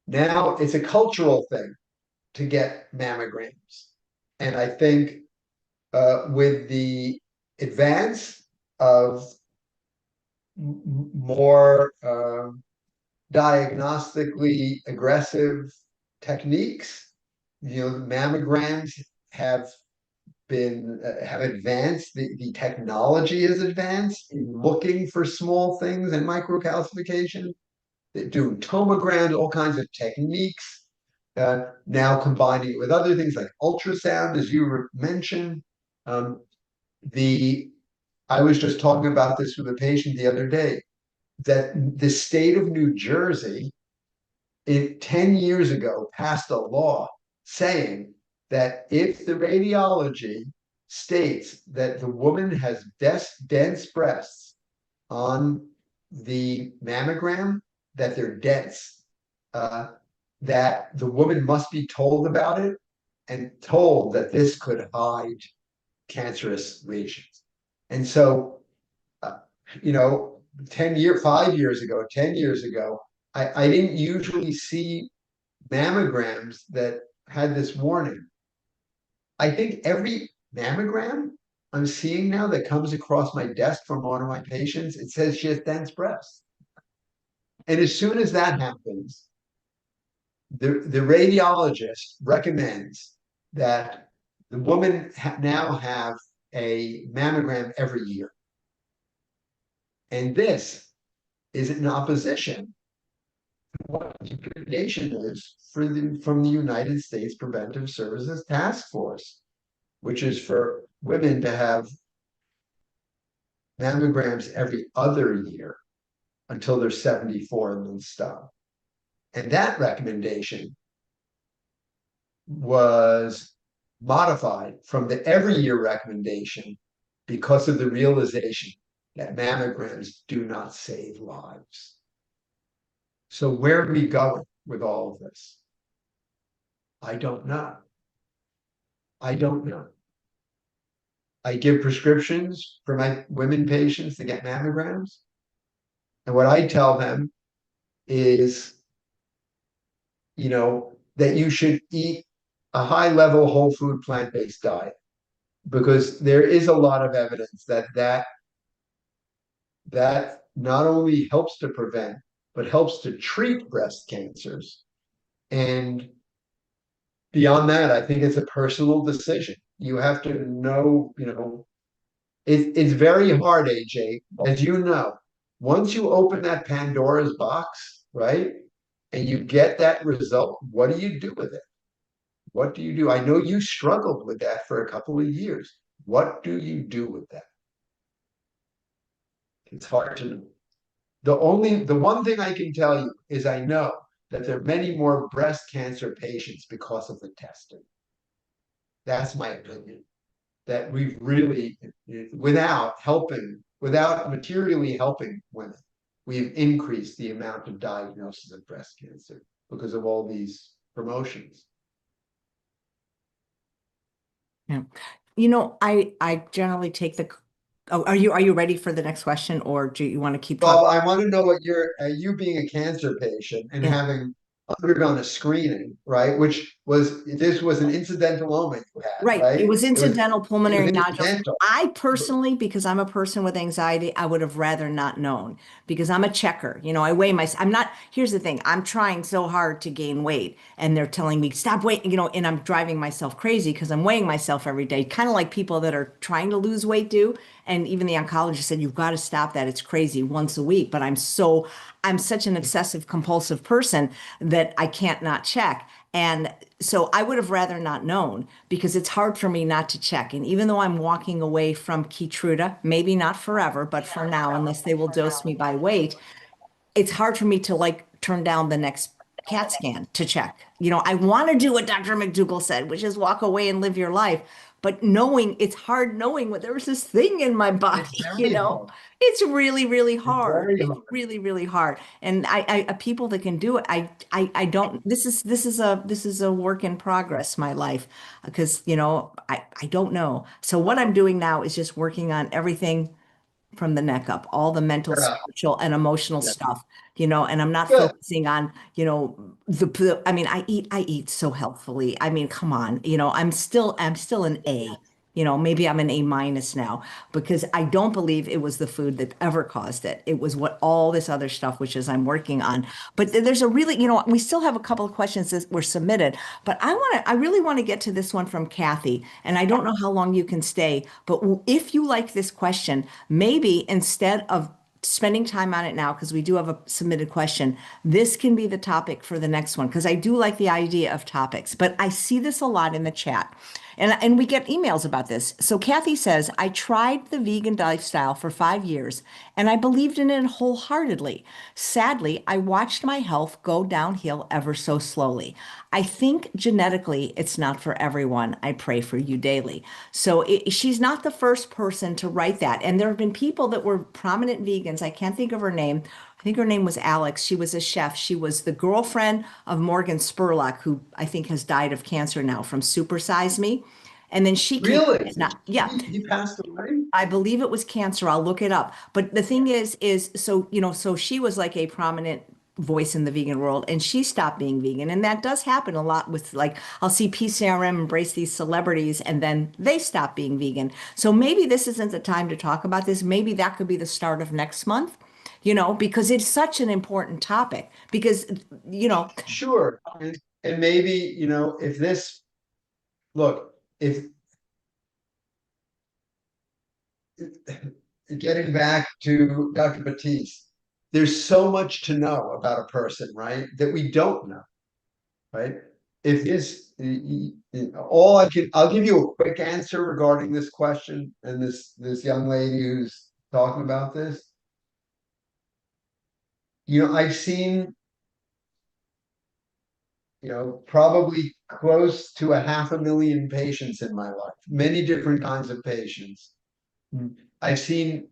Now it's a cultural thing to get mammograms. And I think with the advance of more diagnostically aggressive techniques, mammograms have have advanced. The technology has advanced in looking for small things and microcalcification. They do tomograms, all kinds of techniques. now combining it with other things like ultrasound, as you mentioned. Um, the I was just talking about this with a patient the other day, that the state of New Jersey, 10 years ago, passed a law saying that if the radiology states that the woman has dense breasts on the mammogram, that they're dense, uh, that the woman must be told about it and told that this could hide cancerous lesions. And so, uh, you know, 5 years ago, 10 years ago, I didn't usually see mammograms that had this warning. I think every mammogram I'm seeing now that comes across my desk from one of my patients, it says she has dense breasts. And as soon as that happens, the radiologist recommends that the woman now have a mammogram every year. And this is in opposition to what the recommendation is from the United States Preventive Services Task Force, which is for women to have mammograms every other year until they're 74 and then stop. And that recommendation was modified from the every year recommendation because of the realization that mammograms do not save lives. So where are we going with all of this? I don't know. I don't know. I give prescriptions for my women patients to get mammograms. And what I tell them is, that you should eat a high level whole food plant-based diet, because there is a lot of evidence that not only helps to prevent, but helps to treat breast cancers. And beyond that, I think it's a personal decision. You have to know, it's very hard, AJ, as you know. Once you open that Pandora's box, right, and you get that result, what do you do with it? What do you do? I know you struggled with that for a couple of years. What do you do with that? It's hard to know. The one thing I can tell you is I know that there are many more breast cancer patients because of the testing. That's my opinion. That we've really, without materially helping women, we've increased the amount of diagnosis of breast cancer because of all these promotions. Yeah. I generally take the, oh, are you ready for the next question, or do you want to keep Well, talking? I want to know what you being a cancer patient and Yeah. having undergone a screening, right? This was an incidental moment you had, Right. It right? was incidental It was pulmonary nodules. incidental. I personally, because I'm a person with anxiety, I would have rather not known because I'm a checker. I weigh myself. I'm not, here's the thing. I'm trying so hard to gain weight and they're telling me, stop weighing, and I'm driving myself crazy because I'm weighing myself every day, kind of like people that are trying to lose weight do. And even the oncologist said, you've got to stop that. It's crazy once a week. But I'm such an obsessive compulsive person that I can't not check. And so I would have rather not known because it's hard for me not to check. And even though I'm walking away from Keytruda, maybe not forever, but for now, unless they will dose me by weight, it's hard for me to like turn down the next CAT scan to check. I want to do what Dr. McDougall said, which is walk away and live your life. But knowing it's hard knowing what there was this thing in my It's body, very hard. it's really, really It's hard. very It's hard. really, really hard. And people that can do it, I don't, this is a work in progress, my life, because, I don't know. So what I'm doing now is just working on everything from the neck up, all the mental, Yeah, spiritual, and emotional yeah. stuff, and I'm not Good. focusing on, I mean, I eat so healthfully. I mean, come on, I'm still an A. Maybe I'm an A minus now because I don't believe it was the food that ever caused it. It was what all this other stuff, which is I'm working on. But there's a really, we still have a couple of questions that were submitted, but I really want to get to this one from Kathy, and I don't know how long you can stay, but if you like this question, maybe instead of spending time on it now because we do have a submitted question. This can be the topic for the next one because I do like the idea of topics, but I see this a lot in the chat. And we get emails about this. So Kathy says, I tried the vegan lifestyle for 5 years and I believed in it wholeheartedly. Sadly, I watched my health go downhill ever so slowly. I think genetically it's not for everyone. I pray for you daily. So she's not the first person to write that. And there have been people that were prominent vegans. I can't think of her name. I think her name was Alex. She was a chef. She was the girlfriend of Morgan Spurlock, who I think has died of cancer now from Super Size Me. And then she came, Really? not, yeah, He passed away? I believe it was cancer. I'll look it up. But the thing is so, so she was like a prominent voice in the vegan world and she stopped being vegan. And that does happen a lot with like, I'll see PCRM embrace these celebrities and then they stop being vegan. So maybe this isn't the time to talk about this. Maybe that could be the start of next month, because it's such an important topic because, you know, Sure. And maybe, if this, look, if getting back to Dr. Batiste, there's so much to know about a person, right? That we don't know, right? If this, I'll give you a quick answer regarding this question and this young lady who's talking about this. I've seen, probably close to 500,000 patients in my life, many different kinds of patients. I've seen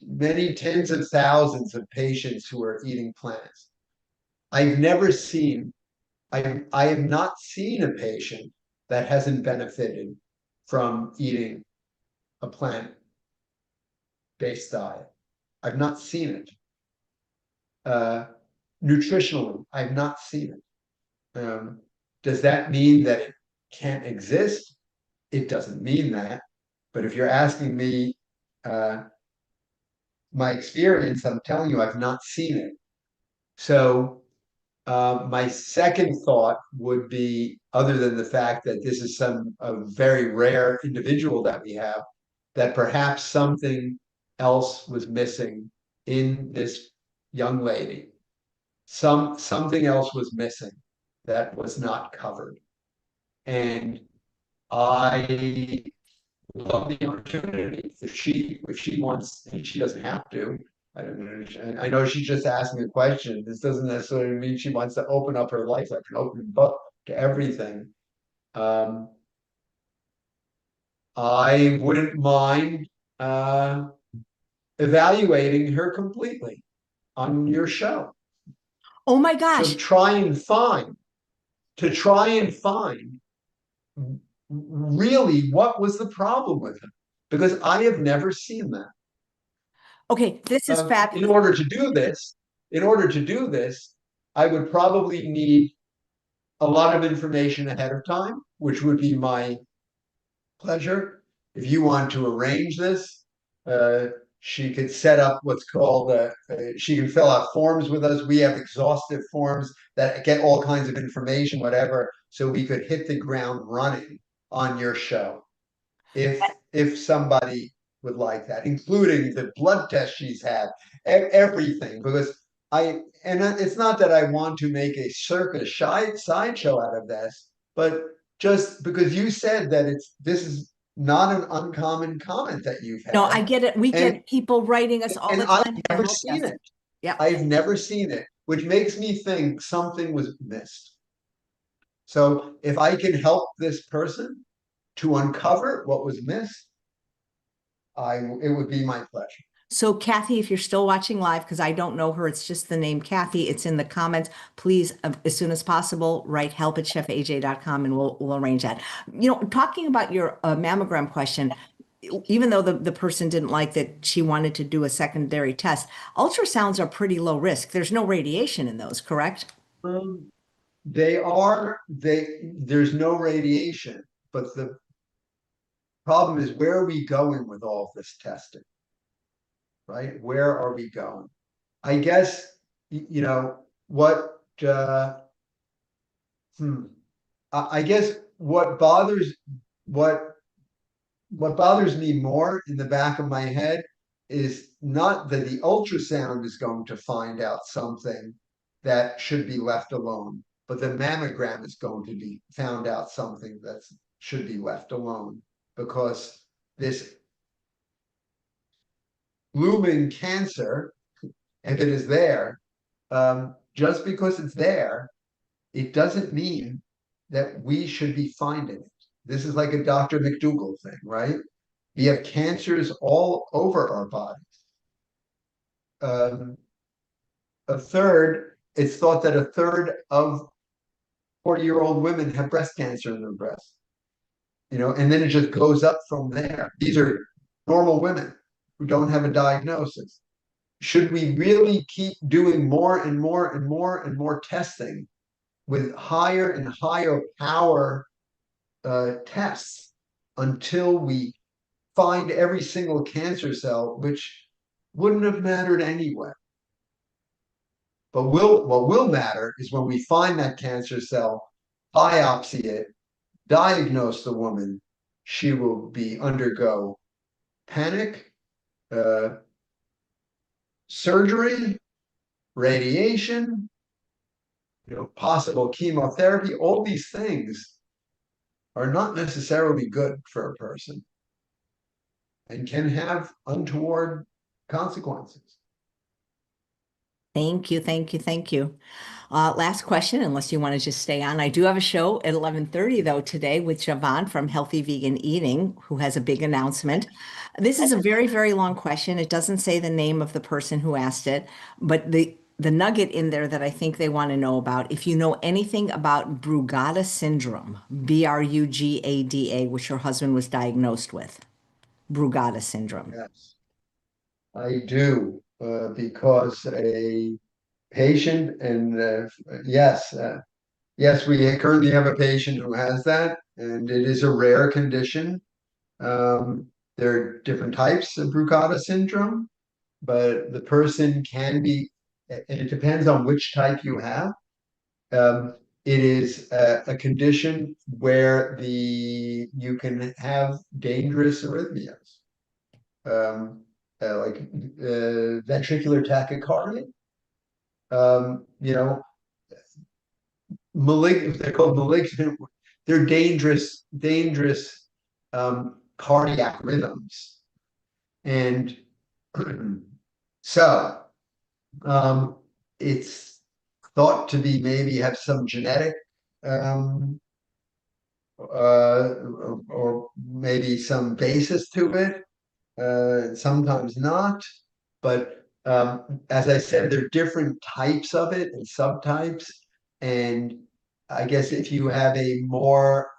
many tens of thousands of patients who are eating plants. I've never seen, I have not seen a patient that hasn't benefited from eating a plant-based diet. I've not seen it. Nutritionally, I've not seen it. Does that mean that it can't exist? It doesn't mean that. But if you're asking me my experience, I'm telling you, I've not seen it. So my second thought would be, other than the fact that this is a very rare individual that we have, that perhaps something else was missing in this young lady. Something else was missing that was not covered. And I love the opportunity. If she wants, and she doesn't have to. I don't know. I know she's just asking a question. This doesn't necessarily mean she wants to open up her life like an open book to everything. Um, I wouldn't mind evaluating her completely on your show. oh my So gosh. to try and find really what was the problem with him, because I have never seen that. Okay, this is In fabulous. order to do this, I would probably need a lot of information ahead of time, which would be my pleasure. If you want to arrange this, uh, she could set up what's called, she can fill out forms with us. We have exhaustive forms that get all kinds of information, whatever, so we could hit the ground running on your show. If somebody would like that, including the blood test she's had, everything, because it's not that I want to make a circus sideshow out of this, but just because you said that this is not an uncommon comment that you've No, I had, get it. We and get people writing us all and the I've time for never health seen tests. it. Yep. I've never seen it, which makes me think something was missed. So if I can help this person to uncover what was missed, it would be my pleasure. So Kathy, if you're still watching live, because I don't know her, it's just the name Kathy. It's in the comments. Please, as soon as possible, write help@chefaj.com and we'll arrange that. Talking about your mammogram question, even though the person didn't like that she wanted to do a secondary test, ultrasounds are pretty low risk. There's no radiation in those, correct? Um, there's no radiation, but the problem is, where are we going with all of this testing, right? Where are we going? I guess, what, hmm, I guess what bothers me more in the back of my head is not that the ultrasound is going to find out something that should be left alone, but the mammogram is going to be found out something that should be left alone, because this looming cancer, if it is there, just because it's there, it doesn't mean that we should be finding it. This is like a Dr. McDougall thing, right? We have cancers all over our bodies. It's thought that a third of 40-year-old women have breast cancer in their breast, and then it just goes up from there. These are normal women who don't have a diagnosis. Should we really keep doing more and more and more and more testing with higher and higher power tests until we find every single cancer cell, which wouldn't have mattered anyway? But what will matter is when we find that cancer cell, biopsy it, diagnose the woman, she will be undergo panic, surgery, radiation, possible chemotherapy. All these things are not necessarily good for a person and can have untoward consequences. Thank you, thank you, thank you. Last question, unless you want to just stay on. I do have a show at 11:30 though today with Siobhan from Healthy Vegan Eating, who has a big announcement. This is a very, very long question. It doesn't say the name of the person who asked it, but the nugget in there that I think they want to know about, if you know anything about Brugada syndrome, Brugada, which her husband was diagnosed with. Brugada syndrome. Yes, I do, because a patient, and yes, we currently have a patient who has that, and it is a rare condition. There are different types of Brugada syndrome, but the person can be, and it depends on which type you have. It is a condition where you can have dangerous arrhythmias, like ventricular tachycardia. You know, they're called malignant. They're dangerous cardiac rhythms, and so it's thought to be maybe have some genetic um, or maybe some basis to it. Sometimes not, but as I said, there are different types of it and subtypes. And I guess if you have a more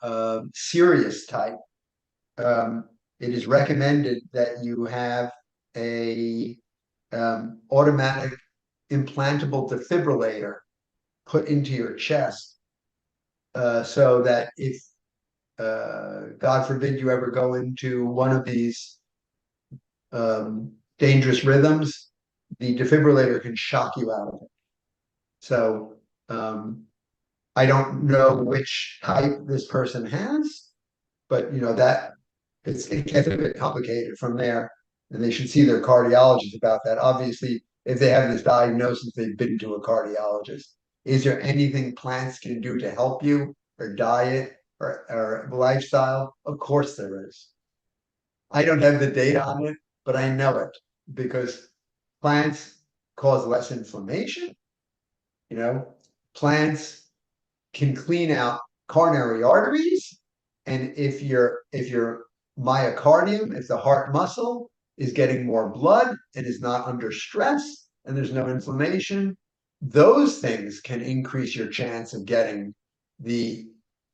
serious type, it is recommended that you have a automatic implantable defibrillator put into your chest, so that if God forbid you ever go into one of these dangerous rhythms, the defibrillator can shock you out of it. So I don't know which type this person has, but that it gets a bit complicated from there, and they should see their cardiologist about that. Obviously, if they have this diagnosis, they've been to a cardiologist. Is there anything plants can do to help you, or diet, or lifestyle? Of course there is. I don't have the data on it, but I know it because plants cause less inflammation. Plants can clean out coronary arteries, and if your myocardium, if the heart muscle is getting more blood and is not under stress and there's no inflammation, those things can increase your chance of getting the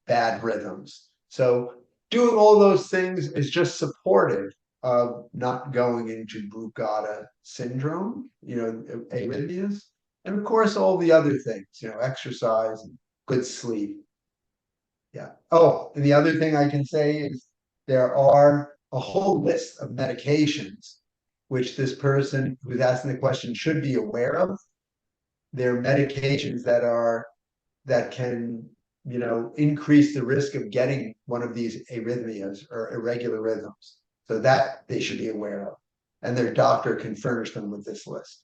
bad rhythms. So doing all those things is just supportive of not going into Brugada syndrome, arrhythmias, and of course all the other things, exercise and good sleep. Yeah. Oh, and the other thing I can say is there are a whole list of medications which this person who's asking the question should be aware of. There are medications that can, increase the risk of getting one of these arrhythmias or irregular rhythms. So that they should be aware of. and their doctor can furnish them with this list.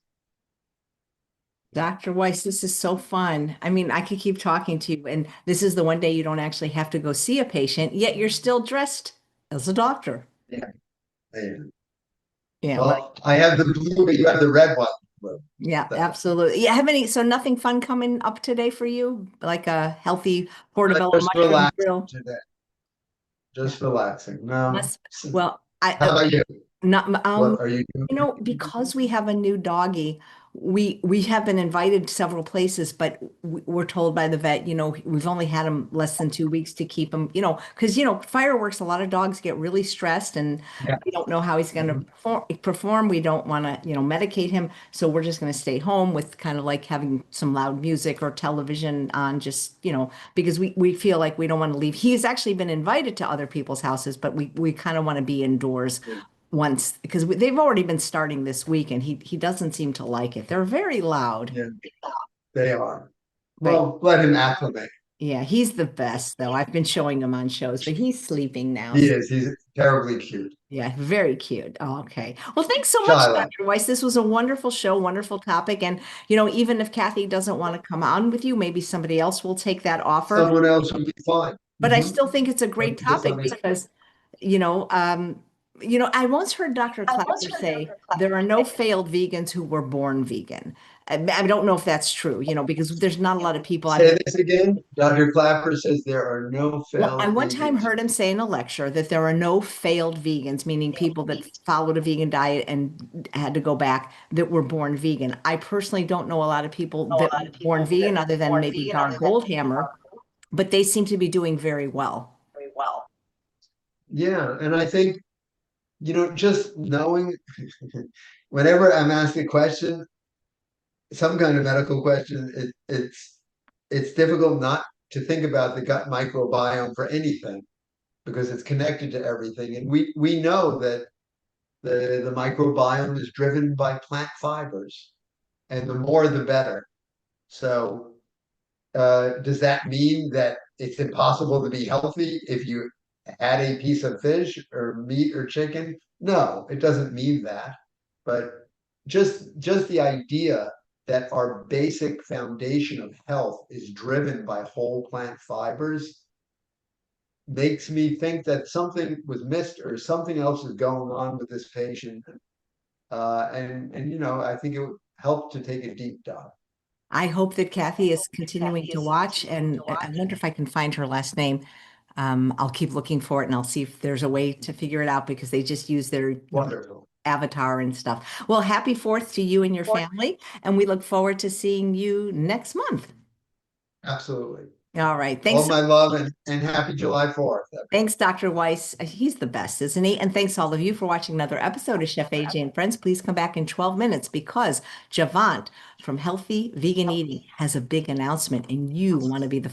Dr. Weiss, this is so fun. I mean, I could keep talking to you, and this is the one day you don't actually have to go see a patient, yet you're still dressed as a doctor. Yeah. Yeah. Yeah, but Well, I have the blue, but you have the red one. Well, yeah, that- absolutely. Yeah, have any, so nothing fun coming up today for you? Like a healthy portobello Just mushroom relaxing grill? today. Yeah. Just relaxing. No. Must, well, How about you? not, What are you doing? because we have a new doggy, we have been invited several places, but we're told by the vet, we've only had him less than 2 weeks to keep him, because fireworks, a lot of dogs get really stressed and Yeah. we don't know how he's going to Mhm. perform. We don't want to, medicate him, so we're just going to stay home with kind of like having some loud music or television on, just because we feel like we don't want to leave. He's actually been invited to other people's houses, but we kind of want to be indoors Yeah. once, because they've already been starting this week and he doesn't seem to like it. They're very loud, Yeah, they are. but Well, let him acclimate. yeah, he's the best though. I've been showing him on shows, but he's sleeping now. He So is. He's terribly cute. yeah, very cute. Oh, okay. Well, thanks so much, Shyla. Dr. Weiss. This was a wonderful show, wonderful topic. And, even if Kathy doesn't want to come on with you, maybe somebody else will take that offer. Someone else would be fine. But I Mhm. still think it's a great Just topic because, you know, um, I once heard Dr. Clapper say there are no failed vegans who were born vegan. I don't know if that's true, because there's not a lot of people. I say mean, this again. Dr. Clapper says there are no well, I failed one time vegans. heard him say in a lecture that there are no failed vegans, meaning people that followed a vegan diet and had to go back that were born vegan. I personally don't know a lot of people that were born vegan other than maybe Gar Goldhammer, but they seem to be doing very well. Yeah, and I think, just knowing whenever I'm asked a question, some kind of medical question, it's difficult not to think about the gut microbiome for anything because it's connected to everything. And we know that the microbiome is driven by plant fibers, and the more the better. So does that mean that it's impossible to be healthy if you add a piece of fish or meat or chicken? No, it doesn't mean that. But just the idea that our basic foundation of health is driven by whole plant fibers makes me think that something was missed or something else is going on with this patient. And I think it would help to take a deep dive. I hope that Kathy is continuing to watch, and I wonder if I can find her last name. I'll keep looking for it and I'll see if there's a way to figure it out because they just use their Wonderful. avatar and stuff. Well, happy 4th to you and your family, and we look forward to seeing you next month. Absolutely. All right. All Thanks. my love and happy July 4th. Thanks, Dr. Weiss. He's the best, isn't he? And thanks all of you for watching another episode of Chef AJ and Friends. Please come back in 12 minutes because Javant from Healthy Vegan Eating has a big announcement and you want to be the